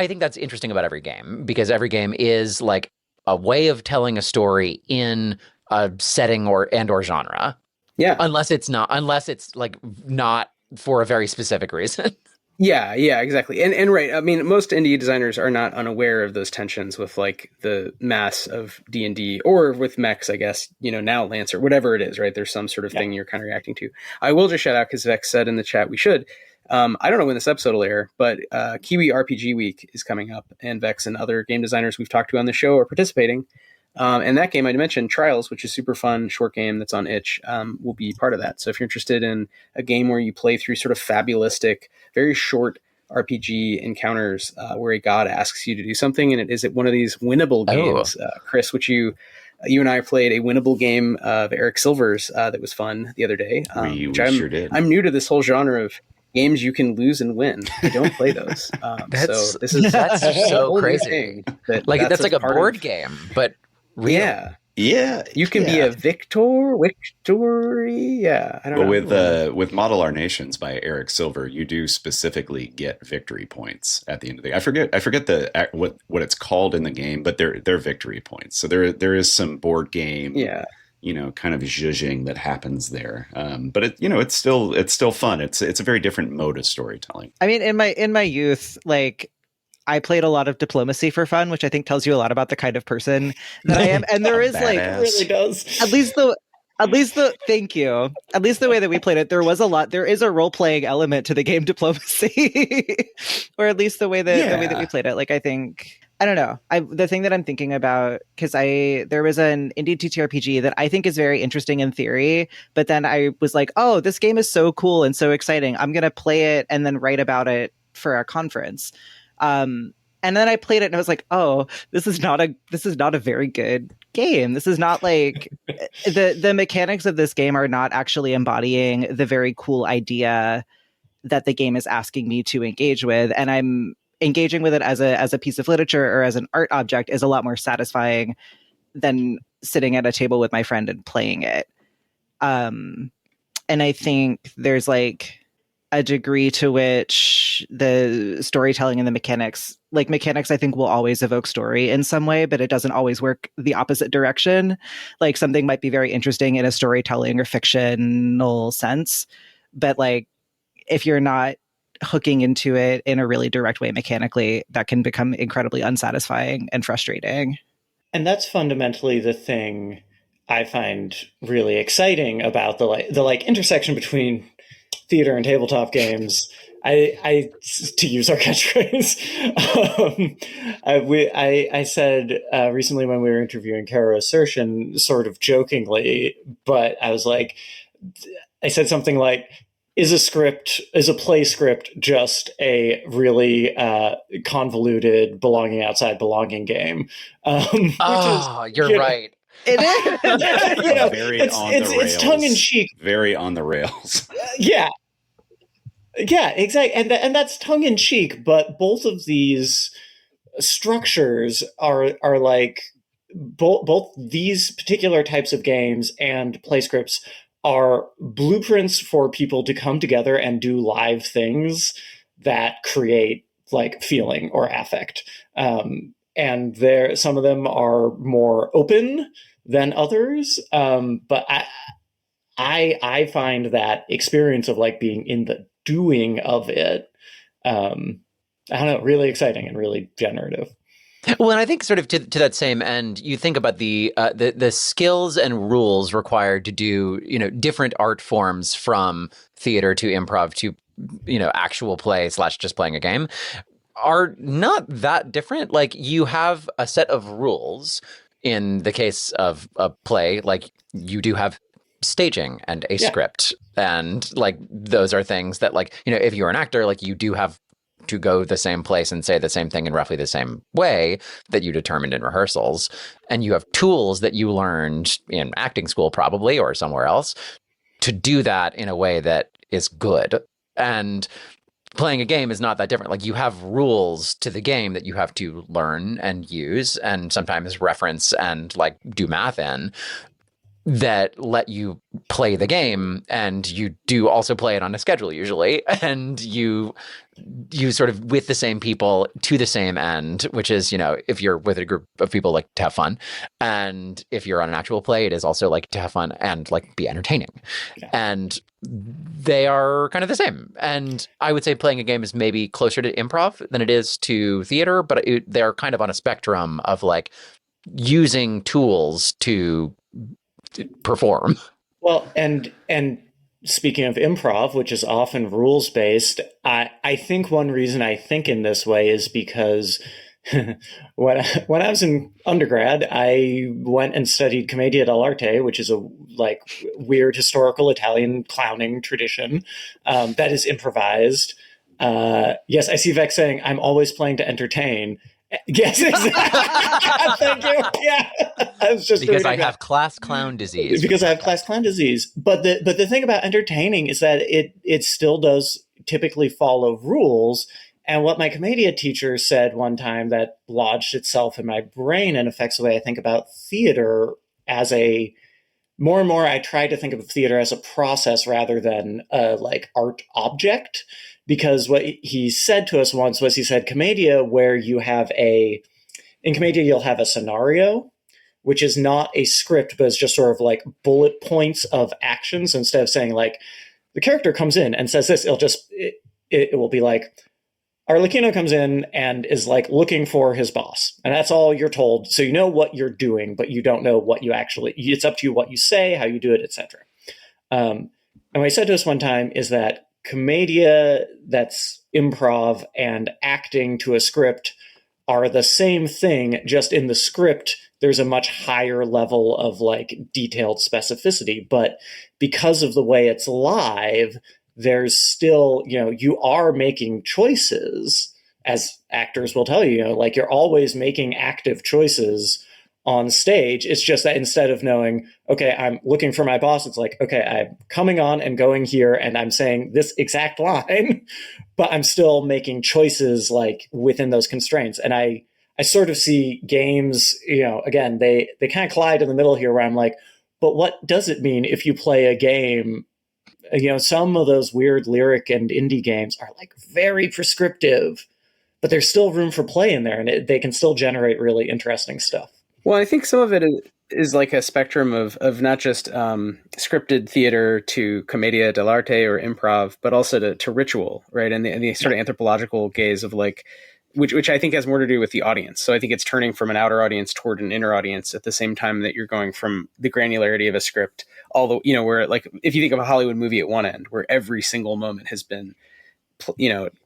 think that's interesting about every game, because every game is like a way of telling a story in a setting or genre. Yeah. Unless it's like not for a very specific reason. Yeah, exactly. And right. I mean, most indie designers are not unaware of those tensions with like the mass of D&D or with mechs, I guess, now Lancer, whatever it is, right? There's some sort of thing you're kind of reacting to. I will just shout out, because Vex said in the chat we should. I don't know when this episode will air, but Kiwi RPG Week is coming up, and Vex and other game designers we've talked to on the show are participating. And that game I mentioned, Trials, which is super fun, short game that's on itch, will be part of that. So if you're interested in a game where you play through sort of fabulistic, very short RPG encounters where a god asks you to do something, and it is one of these winnable games, Chris, which you and I played a winnable game of Eric Silver's that was fun the other day. We sure did. I'm new to this whole genre of games you can lose and win. I don't play those. That's so crazy. That's like a board game, but real. Yeah, you can be a victory. Yeah, I don't know. With Model Our Nations by Eric Silver, you do specifically get victory points at the end of the. I forget what it's called in the game, but they're victory points. So there is some board game. Yeah. Kind of zhuzhing that happens there. But it's still fun. It's a very different mode of storytelling. I mean, in my youth, like, I played a lot of diplomacy for fun, which I think tells you a lot about the kind of person that I am. And there is like, it really does. At least thank you. At least the way that we played it, there is a role-playing element to the game Diplomacy, or at least the way that we played it. Like, I think, I don't know. The thing that I'm thinking about, because there was an indie TTRPG that I think is very interesting in theory, but then I was like, oh, this game is so cool and so exciting. I'm going to play it and then write about it for our conference. And then I played it and I was like, oh, this is not a very good game. This is not like the mechanics of this game are not actually embodying the very cool idea that the game is asking me to engage with. And I'm engaging with it as a piece of literature or as an art object is a lot more satisfying than sitting at a table with my friend and playing it. And I think there's like, a degree to which the storytelling and the mechanics, like mechanics, I think will always evoke story in some way, but it doesn't always work the opposite direction. Like something might be very interesting in a storytelling or fictional sense, but like if you're not hooking into it in a really direct way mechanically, that can become incredibly unsatisfying and frustrating. And that's fundamentally the thing I find really exciting about the intersection between theater and tabletop games. I to use our catchphrase, I said recently when we were interviewing Kara Assertion, sort of jokingly, but I was like, I said something like, is a play script just a really convoluted belonging outside belonging game? You're right. It is. It's tongue in cheek, very on the rails. Yeah, exactly, and that's tongue in cheek. But both of these structures are like both these particular types of games and play scripts are blueprints for people to come together and do live things that create like feeling or affect. And some of them are more open than others. But I find that experience of like being in the doing of it, I don't know, really exciting and really generative. Well, and I think sort of to that same end, you think about the skills and rules required to do, different art forms from theater to improv to, actual play / just playing a game are not that different. Like you have a set of rules in the case of a play, like you do have staging and a script, and like those are things that like, if you're an actor, like you do have to go the same place and say the same thing in roughly the same way that you determined in rehearsals. And you have tools that you learned in acting school probably or somewhere else to do that in a way that is good. And playing a game is not that different. Like you have rules to the game that you have to learn and use and sometimes reference and like do math in that let you play the game, and you do also play it on a schedule usually, and you sort of with the same people to the same end, which is, if you're with a group of people, like to have fun, and if you're on an actual play, it is also like to have fun and like be entertaining. And they are kind of the same. And I would say playing a game is maybe closer to improv than it is to theater, but they're kind of on a spectrum of like using tools to perform. Well, and speaking of improv, which is often rules based, I think one reason I think in this way is because when I was in undergrad, I went and studied commedia dell'arte, which is a like weird historical Italian clowning tradition that is improvised. Yes, I see Vex saying, I'm always playing to entertain. Yes, exactly. Thank you. Yeah, I was just because I have class clown disease. Because I have class clown disease. But the thing about entertaining is that it still does typically follow rules. And what my commedia teacher said one time that lodged itself in my brain and affects the way I think about theater as more and more I try to think of theater as a process rather than a like art object. Because what he said to us once was, he said, commedia, where you have in commedia, you'll have a scenario, which is not a script, but it's just sort of like bullet points of actions. Instead of saying like, the character comes in and says this, it will be like, Arlecchino comes in and is like looking for his boss. And that's all you're told. So you know what you're doing, but you don't know what you actually, it's up to you what you say, how you do it, etc. And what he said to us one time is that commedia that's improv and acting to a script are the same thing, just in the script there's a much higher level of like detailed specificity, but because of the way it's live, there's still, you are making choices, as actors will tell you, like you're always making active choices on stage. It's just that instead of knowing, okay, I'm looking for my boss, it's like, okay, I'm coming on and going here and I'm saying this exact line, but I'm still making choices like within those constraints. And I sort of see games, again, they kind of collide in the middle here where I'm like, but what does it mean if you play a game some of those weird lyric and indie games are like very prescriptive, but there's still room for play in there, and they can still generate really interesting stuff. Well, I think some of it is like a spectrum of not just scripted theater to commedia dell'arte or improv, but also to ritual, right? And the sort of anthropological gaze of like, which I think has more to do with the audience. So I think it's turning from an outer audience toward an inner audience at the same time that you're going from the granularity of a script, where like, if you think of a Hollywood movie at one end, where every single moment has been,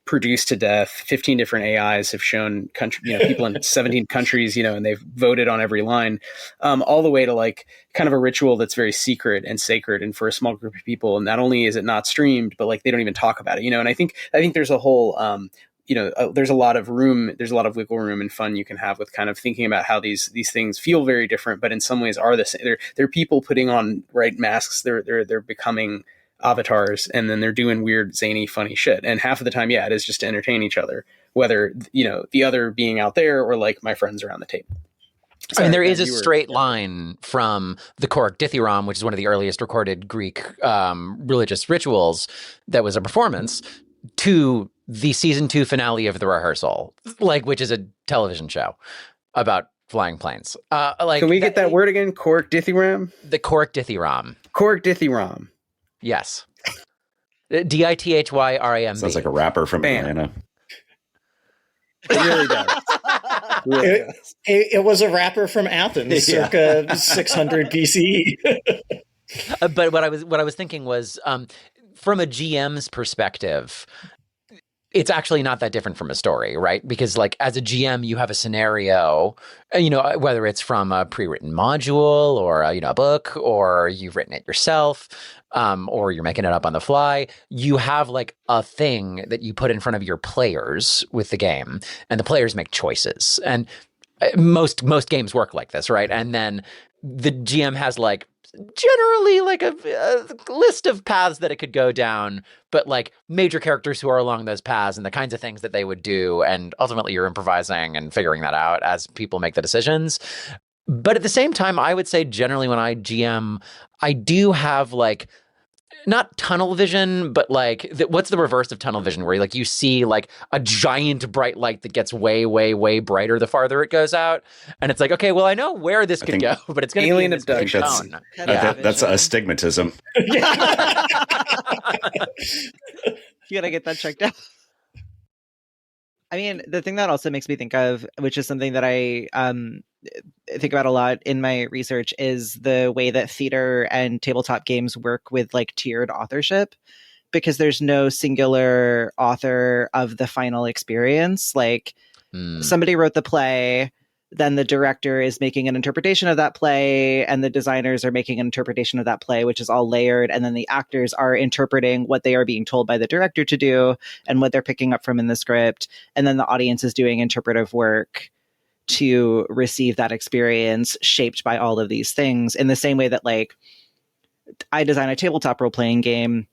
produced to death. 15 different AIs have shown people in 17 countries, and they've voted on every line, all the way to like kind of a ritual that's very secret and sacred, and for a small group of people. And not only is it not streamed, but like they don't even talk about it, And I think there's a whole, there's a lot of room, there's a lot of wiggle room and fun you can have with kind of thinking about how these things feel very different, but in some ways are the same. They're people putting on masks. They're becoming avatars, and then they're doing weird, zany, funny shit. And half of the time, it is just to entertain each other, whether, the other being out there or like my friends around the table. I mean, there is a straight line from the Kork Dithyram, which is one of the earliest recorded Greek religious rituals that was a performance, to the season 2 finale of The Rehearsal, which is a television show about flying planes. Can we get that word again? Kork Dithyram? The Kork Dithyram. Kork Dithyram. Yes. Dithyram. Sounds like a rapper from Atlanta. It really does. It was a rapper from Athens, circa 600 BCE. But what I was thinking was, from a GM's perspective, it's actually not that different from a story, right? Because like as a GM, you have a scenario, whether it's from a pre-written module or a book, or you've written it yourself, or you're making it up on the fly. You have like a thing that you put in front of your players with the game, and the players make choices. And most games work like this, right? And then the GM has like generally like a list of paths that it could go down, but like major characters who are along those paths and the kinds of things that they would do. And ultimately you're improvising and figuring that out as people make the decisions. But at the same time, I would say generally when I GM, I do have like, not tunnel vision, but like, what's the reverse of tunnel vision? Where like you see like a giant bright light that gets way, way, way brighter the farther it goes out, and it's like, okay, well, I know where this could go, but it's going to be in this zone. That's astigmatism. You gotta get that checked out. I mean, the thing that also makes me think of, which is something that I think about a lot in my research, is the way that theater and tabletop games work with like tiered authorship, because there's no singular author of the final experience. Like somebody wrote the play, then the director is making an interpretation of that play, and the designers are making an interpretation of that play, which is all layered. And then the actors are interpreting what they are being told by the director to do and what they're picking up from in the script. And then the audience is doing interpretive work to receive that experience shaped by all of these things, in the same way that like I design a tabletop role-playing game.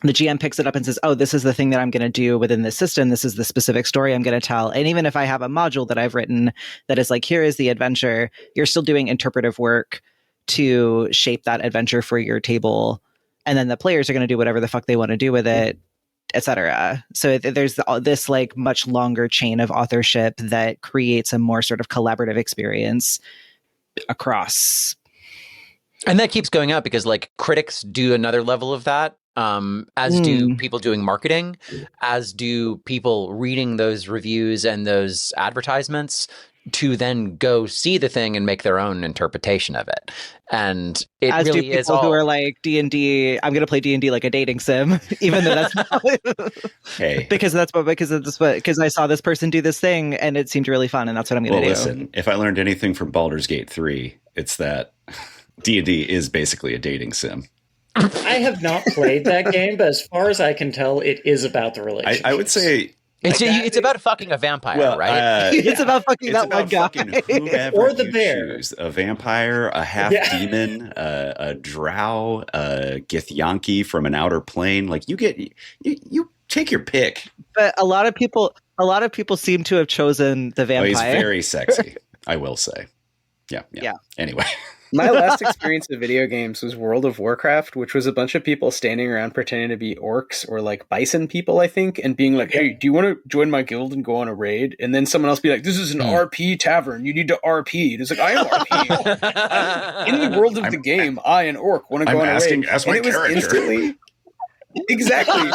The GM picks it up and says, oh, this is the thing that I'm going to do within this system. This is the specific story I'm going to tell. And even if I have a module that I've written that is like, here is the adventure, you're still doing interpretive work to shape that adventure for your table. And then the players are going to do whatever the fuck they want to do with it, etc. So there's this like much longer chain of authorship that creates a more sort of collaborative experience across. And that keeps going up because like critics do another level of that. As do people doing marketing, as do people reading those reviews and those advertisements to then go see the thing and make their own interpretation of it. And it as really do people is all... who are like D&D, I'm going to play D&D like a dating sim, even though that's not hey. because I saw this person do this thing and it seemed really fun, and that's what I'm going to do. Listen, if I learned anything from Baldur's Gate 3, it's that D&D is basically a dating sim. I have not played that game, but as far as I can tell, it is about the relationship. I would say it's about fucking a vampire, right? It's about fucking that one guy. Or the bear. Choose. A vampire, a half-demon, a drow, a Githyanki from an outer plane. Like you take your pick. But a lot of people seem to have chosen the vampire. Oh, he's very sexy, I will say. Yeah. Anyway. My last experience of video games was World of Warcraft, which was a bunch of people standing around pretending to be orcs or like bison people, I think, and being like, hey, do you want to join my guild and go on a raid? And then someone else be like, this is an RP tavern. You need to RP. And it's like, I am RP. In the world of the game, I, an orc, want to go on a raid. As my and it was character. instantly... Exactly.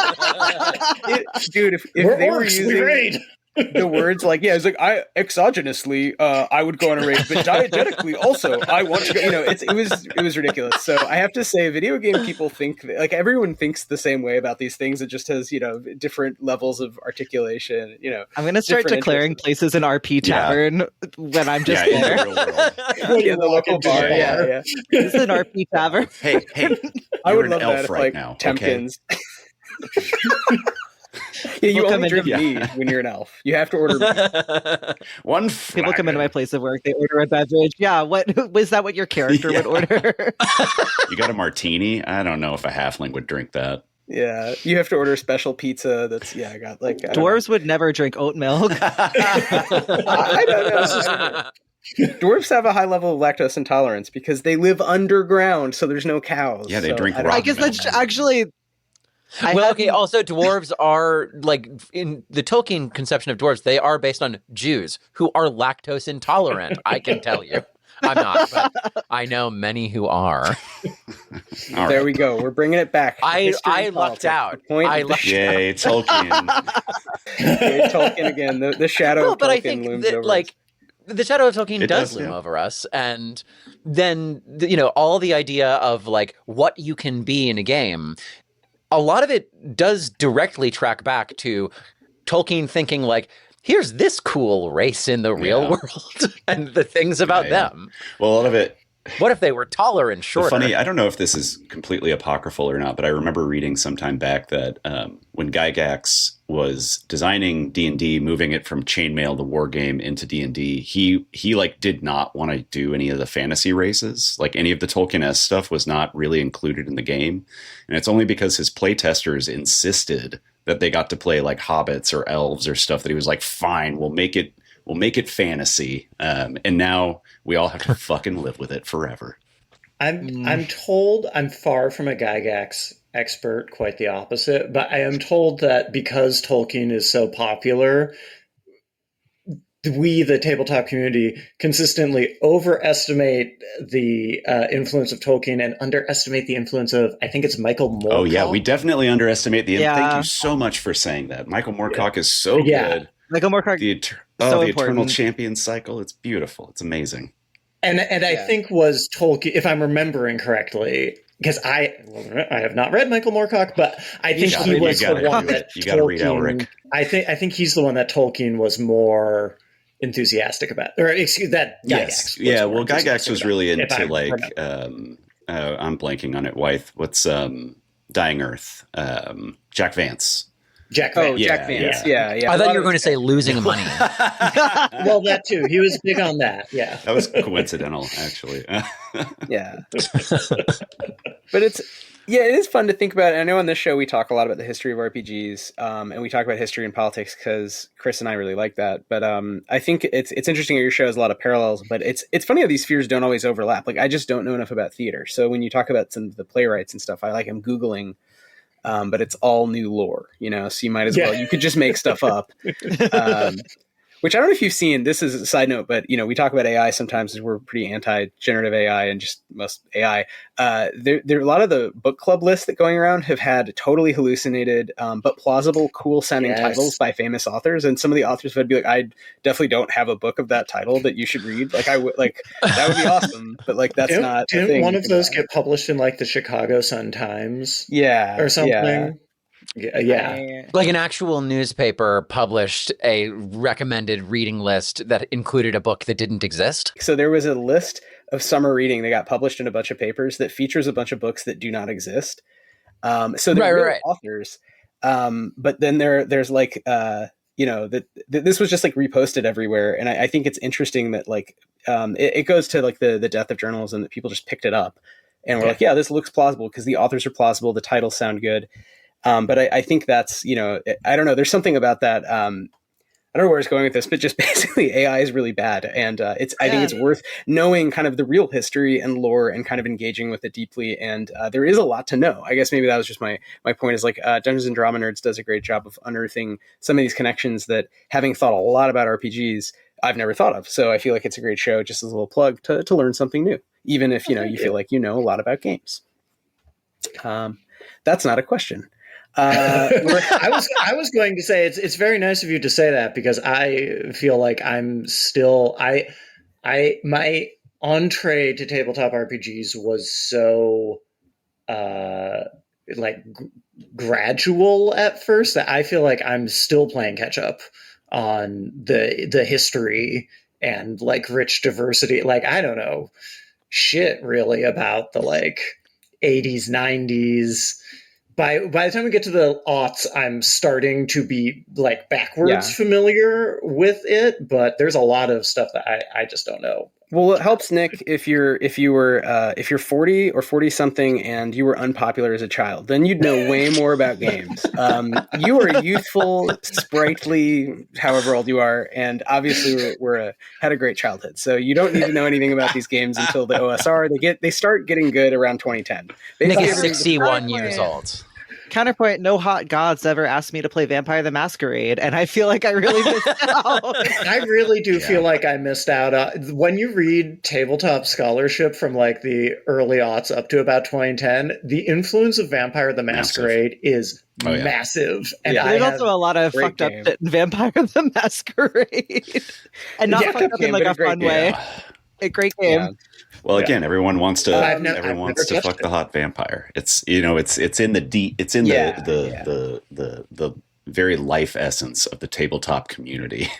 Dude, if they were using... the words like, yeah, it's like, I exogenously I would go on a raid, but diegetically also I want to go, it was ridiculous. So I have to say, video game people think like everyone thinks the same way about these things. It just has different levels of articulation. I'm gonna start declaring places an RP tavern when I'm just in there. the real world. Yeah, the local bar. Yeah. This is an RP tavern. Hey, I would an love elf that if right like now, Temkins. Yeah, you only drink mead when you're an elf. You have to order mead. One People come into my place of work, they order a beverage. Yeah, what was that what your character would order? You got a martini? I don't know if a halfling would drink that. Yeah, you have to order special pizza that's, I got like... Dwarves would never drink oat milk. I don't know. Dwarves have a high level of lactose intolerance because they live underground, so there's no cows. Yeah, they drink rock I guess milk. that's actually... Also, dwarves are, like, in the Tolkien conception of dwarves, they are based on Jews who are lactose intolerant, I can tell you. I'm not, but I know many who are. There we go. We're bringing it back. I lucked out. Yay, Tolkien. Yay, Tolkien again. The shadow of Tolkien I think looms that, over like, us. The shadow of Tolkien does loom yeah. over us. And then, all the idea of, like, what you can be in a game, a lot of it does directly track back to Tolkien thinking, like, here's this cool race in the real world and the things about them. Well, a lot of it... What if they were taller and shorter? Funny, I don't know if this is completely apocryphal or not, but I remember reading sometime back that when Gygax was designing D&D, moving it from chainmail, the war game, into D&D, he like did not want to do any of the fantasy races. Like any of the Tolkien-esque stuff was not really included in the game. And it's only because his playtesters insisted that they got to play like hobbits or elves or stuff that he was like, fine, we'll make it fantasy. And now we all have to fucking live with it forever. I'm told I'm far from a Gygax expert, quite the opposite, but I am told that because Tolkien is so popular, we, the tabletop community, consistently overestimate the influence of Tolkien and underestimate the influence of, I think it's Michael Moorcock. Oh yeah, we definitely underestimate the... Thank you so much for saying that. Michael Moorcock is so good. Michael Moorcock, the Eternal Champion cycle. It's beautiful. It's amazing. And I think was Tolkien, if I'm remembering correctly, because I have not read Michael Moorcock, but I think he was the one that you got to read Elric. I think he's the one that Tolkien was more enthusiastic about, or excuse that. Yes, Gygax well, Gygax was really into like remember. I'm blanking on it. What's Dying Earth? Jack Vance. Jack Vance. Jack Vance. Yeah. I thought you were going to say losing money. Well, that too. He was big on that. Yeah. That was coincidental, actually. Yeah. But it is fun to think about. I know on this show we talk a lot about the history of RPGs, and we talk about history and politics because Chris and I really like that. But I think it's interesting that your show has a lot of parallels. But it's funny how these spheres don't always overlap. Like I just don't know enough about theater. So when you talk about some of the playwrights and stuff, I'm Googling. But it's all new lore, so you might as well, you could just make stuff up. Which I don't know if you've seen, this is a side note, but we talk about AI sometimes as we're pretty anti-generative AI and just most AI. There a lot of the book club lists that going around have had totally hallucinated, but plausible, cool sounding titles by famous authors. And some of the authors would be like, I definitely don't have a book of that title that you should read. Like that would be awesome. But that's not a thing. Didn't one of those get published in like the Chicago Sun-Times? Yeah. Or something? Yeah. Like an actual newspaper published a recommended reading list that included a book that didn't exist. So there was a list of summer reading that got published in a bunch of papers that features a bunch of books that do not exist. So they're real authors. But then there's like, this was just like reposted everywhere. And I think it's interesting that it goes to like the death of journalism, that people just picked it up and were like, yeah, this looks plausible because the authors are plausible. The titles sound good. But I think that's, I don't know. There's something about that. I don't know where it's going with this, but just basically AI is really bad. And I think it's worth knowing kind of the real history and lore and kind of engaging with it deeply. And there is a lot to know. I guess maybe that was just my point is like Dungeons and Drama Nerds does a great job of unearthing some of these connections that, having thought a lot about RPGs, I've never thought of. So I feel like it's a great show, just as a little plug to learn something new, even if, you feel like you know a lot about games. That's not a question. I was going to say it's very nice of you to say that, because I feel like I'm still my entree to tabletop RPGs was so gradual at first that I feel like I'm still playing catch up on the history and like rich diversity. Like, I don't know shit really about the like 80s, 90s. By the time we get to the aughts, I'm starting to be like backwards familiar with it, but there's a lot of stuff that I just don't know. Well, it helps, Nick, if you're 40 or 40 something and you were unpopular as a child, then you'd know way more about games. You are youthful, sprightly, however old you are, and obviously had a great childhood. So you don't need to know anything about these games until the OSR. They start getting good around 2010. Nick is 61 years old. Counterpoint, no hot gods ever asked me to play Vampire the Masquerade, and I feel like I really missed out. I really do feel like I missed out. When you read tabletop scholarship from like the early aughts up to about 2010, the influence of Vampire the Masquerade is massive. And there's also a lot of fucked up shit in Vampire the Masquerade. And not fucked up in like a fun way. A great game. Yeah. Well, again, everyone wants to fuck the hot vampire. It's it's in the very life essence of the tabletop community.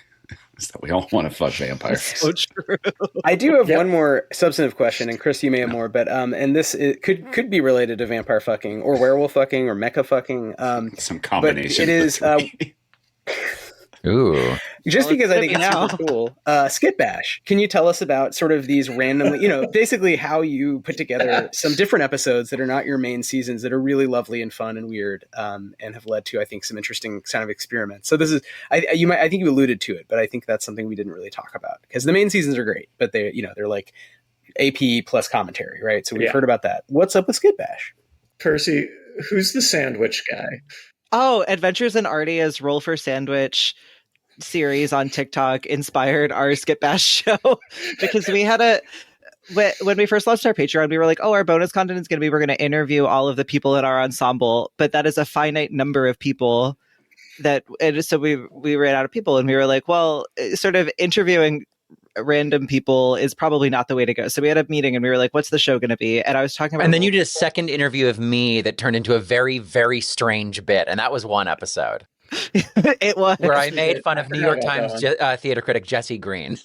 Is that we all want to fuck vampires. So true. I do have one more substantive question, and Chris, you may have more, but and this could be related to vampire fucking or werewolf fucking or mecha fucking. Some combination. But it is. Ooh. Just because I think it's super cool. Skit Bash. Can you tell us about sort of these randomly, basically how you put together some different episodes that are not your main seasons that are really lovely and fun and weird, and have led to, I think, some interesting kind of experiments. So this is, I think you alluded to it, but I think that's something we didn't really talk about, because the main seasons are great, but they're like AP plus commentary, right? So we've heard about that. What's up with Skit Bash? Percy, who's the sandwich guy? Oh, Adventures in Ardia's Roll for Sandwich series on TikTok inspired our Skip Bash show, because we had when we first launched our Patreon, we were like, our bonus content is going to be, we're going to interview all of the people in our ensemble, but that is a finite number of people so we ran out of people, and we were like, well, sort of interviewing random people is probably not the way to go. So we had a meeting and we were like, what's the show going to be? And I was talking about... And then you did a second interview of me that turned into a very, very strange bit. And that was one episode. It was. Where I made fun of New York Times theater critic Jesse Green.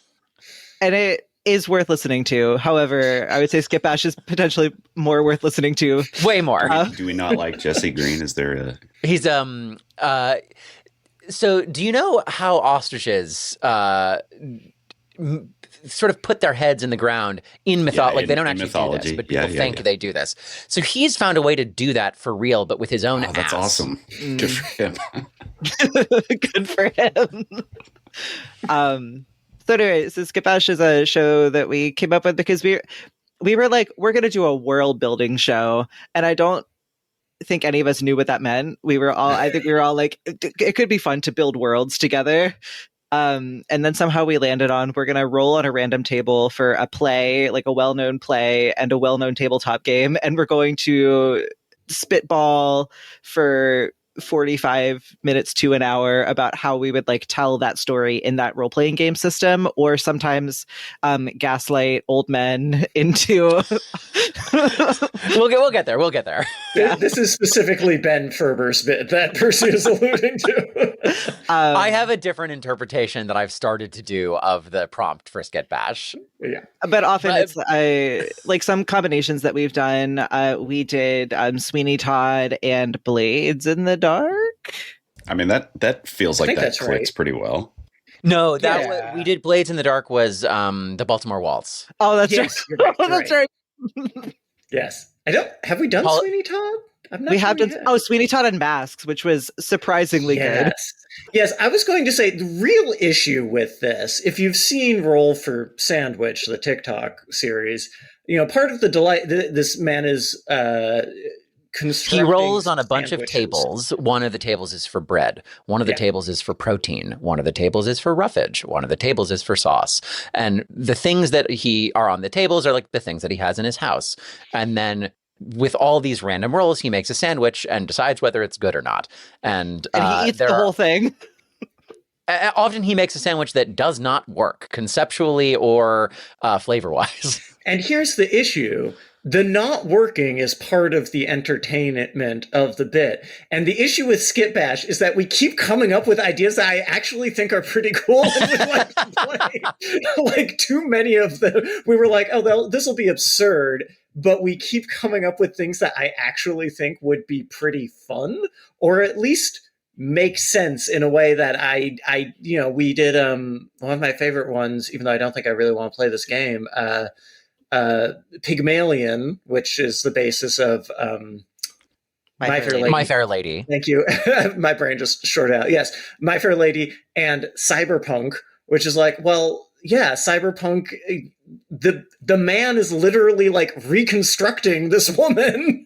And it is worth listening to. However, I would say Skip Bash is potentially more worth listening to. Way more. Do we not like Jesse Green? Is there a... He's, so do you know how ostriches, sort of put their heads in the ground in mythology? Like, they don't actually do this, but people think they do this. So he's found a way to do that for real, but with his own ass. That's awesome. Good for him. Good for him. So anyway, so Skip Bash is a show that we came up with because we were like, we're going to do a world building show. And I don't think any of us knew what that meant. I think we were all like, it could be fun to build worlds together. And then somehow we landed on, we're going to roll on a random table for a play, like a well-known play and a well-known tabletop game. And we're going to spitball for 45 minutes to an hour about how we would like tell that story in that role-playing game system, or sometimes gaslight old men into... We'll get there. We'll get there. Yeah. This is specifically Ben Ferber's bit that Percy is alluding to. I have a different interpretation that I've started to do of the prompt for Skit Bash. Yeah, but often it's like some combinations that we've done. We did Sweeney Todd and Blades in the Dark. I mean, that feels like that clicks pretty well. No, we did Blades in the Dark was the Baltimore Waltz. Oh, that's right. Right. Oh, that's right. Yes. Have we done Sweeney Todd? I'm not We sure have done yet. Sweeney Todd and Masks, which was surprisingly good. Yes, I was going to say the real issue with this, if you've seen Roll for Sandwich, the TikTok series, part of the delight, this man is He rolls on a bunch sandwiches. of tables. One of the tables is for bread. One of the tables is for protein. One of the tables is for roughage. One of the tables is for sauce. And the things that are on the tables are like the things that he has in his house. And then with all these random rolls, he makes a sandwich and decides whether it's good or not. And he eats the whole thing. Often he makes a sandwich that does not work conceptually or flavor-wise. And here's the issue. The not working is part of the entertainment of the bit. And the issue with Skip Bash is that we keep coming up with ideas that I actually think are pretty cool and would like to play. Like too many of them. We were like, oh, this will be absurd. But we keep coming up with things that I actually think would be pretty fun, or at least make sense in a way that we did one of my favorite ones, even though I don't think I really want to play this game, Pygmalion, which is the basis of My Fair Lady. Thank you. My brain just shorted out. Yes, My Fair Lady and Cyberpunk, which is like, well, yeah, Cyberpunk, the man is literally like reconstructing this woman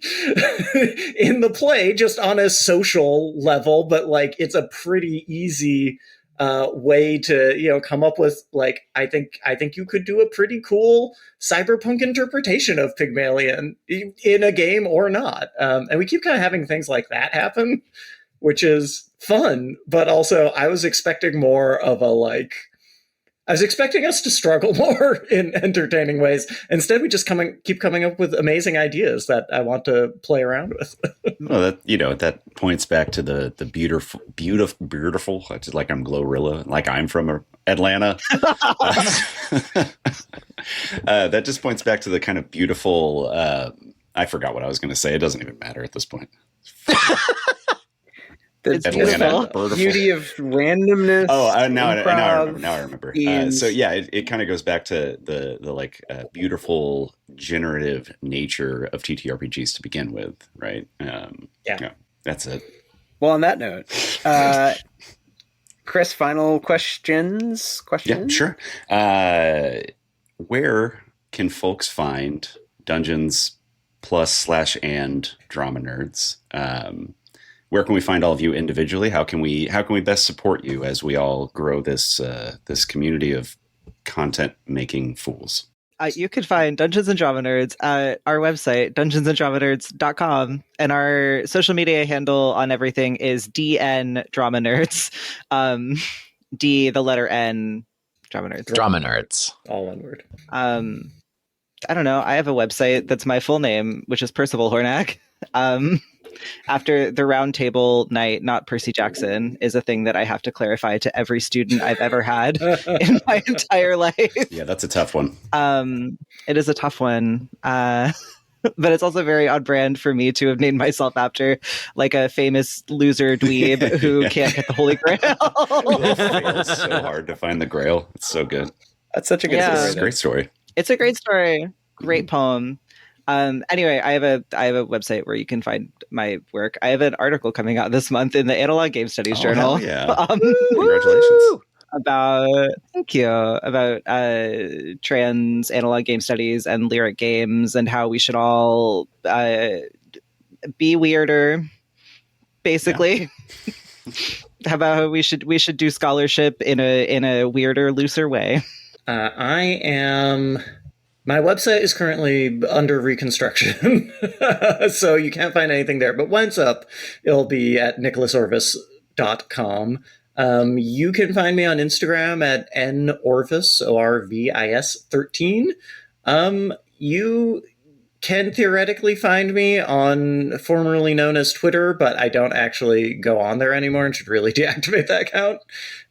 in the play just on a social level, but like it's a pretty easy way to come up with like I think you could do a pretty cool cyberpunk interpretation of Pygmalion in a game or not, and we keep kind of having things like that happen, which is fun, but also I was expecting more of I was expecting us to struggle more in entertaining ways. Instead, we just keep coming up with amazing ideas that I want to play around with. Well, that points back to the beautiful. It's like I'm Glorilla, like I'm from Atlanta. That just points back to the kind of beautiful. I forgot what I was going to say. It doesn't even matter at this point. The beauty of randomness. Oh, now I remember. So yeah, it kind of goes back to the beautiful generative nature of TTRPGs to begin with, right? Yeah, that's it. Well, on that note, Chris, final questions? Yeah, sure. Where can folks find Dungeons +/and Drama Nerds? Where can we find all of you individually? How can we best support you as we all grow this community of content making fools? You can find Dungeons and Drama Nerds at our website, dungeonsanddramanerds.com. And our social media handle on everything is DN Drama Nerds. D, the letter N, Drama Nerds. Drama Nerds. All one word. I don't know. I have a website that's my full name, which is Percival Hornak. After the round table night, not Percy Jackson, is a thing that I have to clarify to every student I've ever had in my entire life. Yeah, that's a tough one. It is a tough one. But it's also very on brand for me to have named myself after like a famous loser dweeb who can't get the Holy Grail. It's so hard to find the Grail. It's so good. That's such a good story. It's a great story. It's a great story. Great poem. Anyway, I have a website where you can find my work. I have an article coming out this month in the Analog Game Studies Journal. Yeah. Congratulations. About trans analog game studies and lyric games and how we should all be weirder, basically. How about we should do scholarship in a weirder, looser way. My website is currently under reconstruction, so you can't find anything there. But when it's up, it'll be at nicholasorvis.com. You can find me on Instagram at norvis, Orvis 13. You can theoretically find me on formerly known as Twitter, but I don't actually go on there anymore and should really deactivate that account.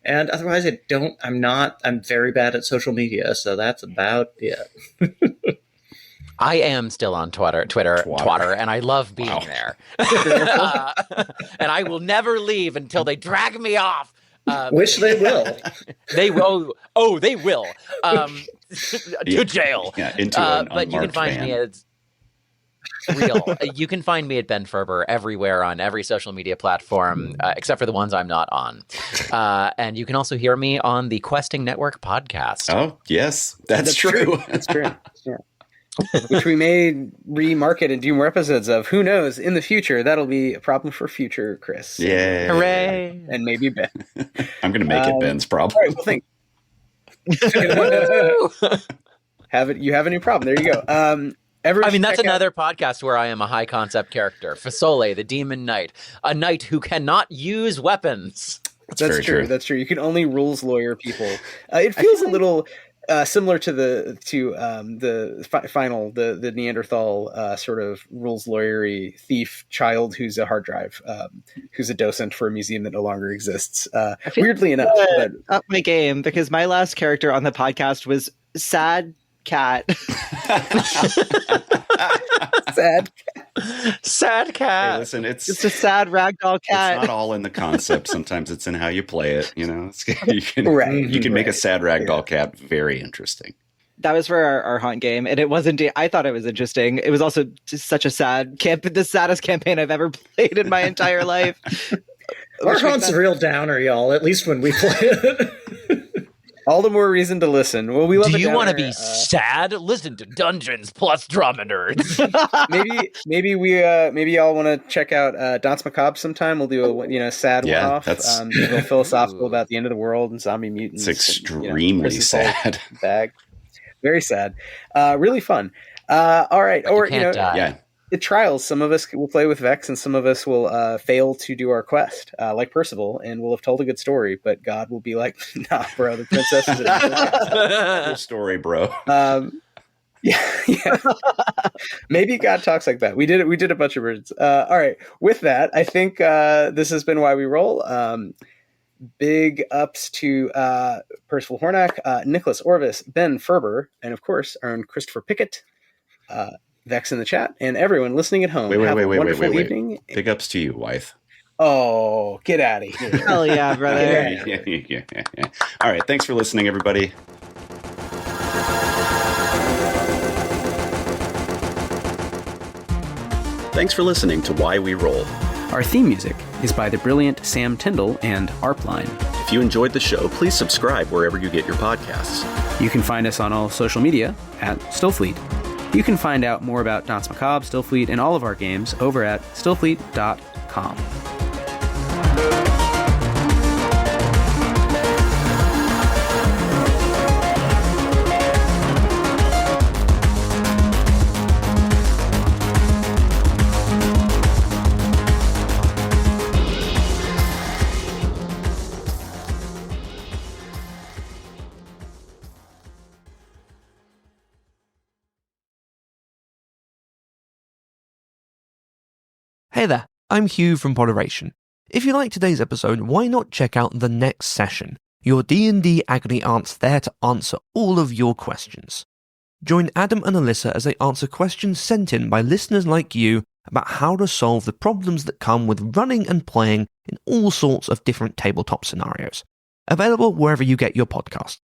And otherwise, I'm very bad at social media, so that's about it. I am still on Twitter, and I love being there. And I will never leave until they drag me off. Which they will. They will. Oh, they will. To jail. Yeah, into an but you can find me as real. You can find me at Ben Ferber everywhere on every social media platform, except for the ones I'm not on. And you can also hear me on the Questing Network podcast. Oh, yes, that's true. That's true. Yeah. Which we may remarket and do more episodes of. Who knows? In the future, that'll be a problem for future Chris. Yeah. Hooray! And maybe Ben. I'm going to make it Ben's problem. All right, well, thanks. You have a new problem. There you go. That's another podcast where I am a high concept character. Fasole, the demon knight, a knight who cannot use weapons. That's true. That's true. You can only rules lawyer people. It feels a little similar to the Neanderthal sort of rules lawyery thief child who's a hard drive, who's a docent for a museum that no longer exists. Weirdly enough, but up my game because my last character on the podcast was Sad Cat. Sad cat. Hey, listen, it's a sad ragdoll cat. It's not all in the concept. Sometimes it's in how you play it. You know, you can make a sad ragdoll cat very interesting. That was for our haunt game, and it wasn't. I thought it was interesting. It was also just such a sad the saddest campaign I've ever played in my entire life. Our haunt's a real downer, y'all. At least when we play it. All the more reason to listen. Well, we love. Do you want to be sad? Listen to Dungeons Plus Drama Nerds. maybe y'all want to check out Danse Macabre sometime. We'll do a sad one-off. That's a little philosophical about the end of the world and zombie mutants. It's extremely sad. Bag. Very sad. Really fun. All right. But or die. The trials. Some of us will play with Vex, and some of us will fail to do our quest, like Percival, and we'll have told a good story. But God will be like, "Nah, bro, the princess is Cool story, bro." Yeah. Maybe God talks like that. We did a bunch of words. All right. With that, I think this has been Why We Roll. Big ups to Percival Hornak, Nicholas Orvis, Ben Ferber, and of course our own Christopher Pickett. Vex in the chat, and everyone listening at home. Wait. Evening. Big ups to you, Wythe. Oh, get out of here. Hell yeah, brother. Yeah. All right. Thanks for listening, everybody. Thanks for listening to Why We Roll. Our theme music is by the brilliant Sam Tyndall and Arpline. If you enjoyed the show, please subscribe wherever you get your podcasts. You can find us on all social media at Stillfleet. You can find out more about Danse Macabre, Stillfleet, and all of our games over at stillfleet.com. Hey there, I'm Hugh from Moderation. If you like today's episode, why not check out the next session? Your D&D Agony Aunt's there to answer all of your questions. Join Adam and Alyssa as they answer questions sent in by listeners like you about how to solve the problems that come with running and playing in all sorts of different tabletop scenarios. Available wherever you get your podcasts.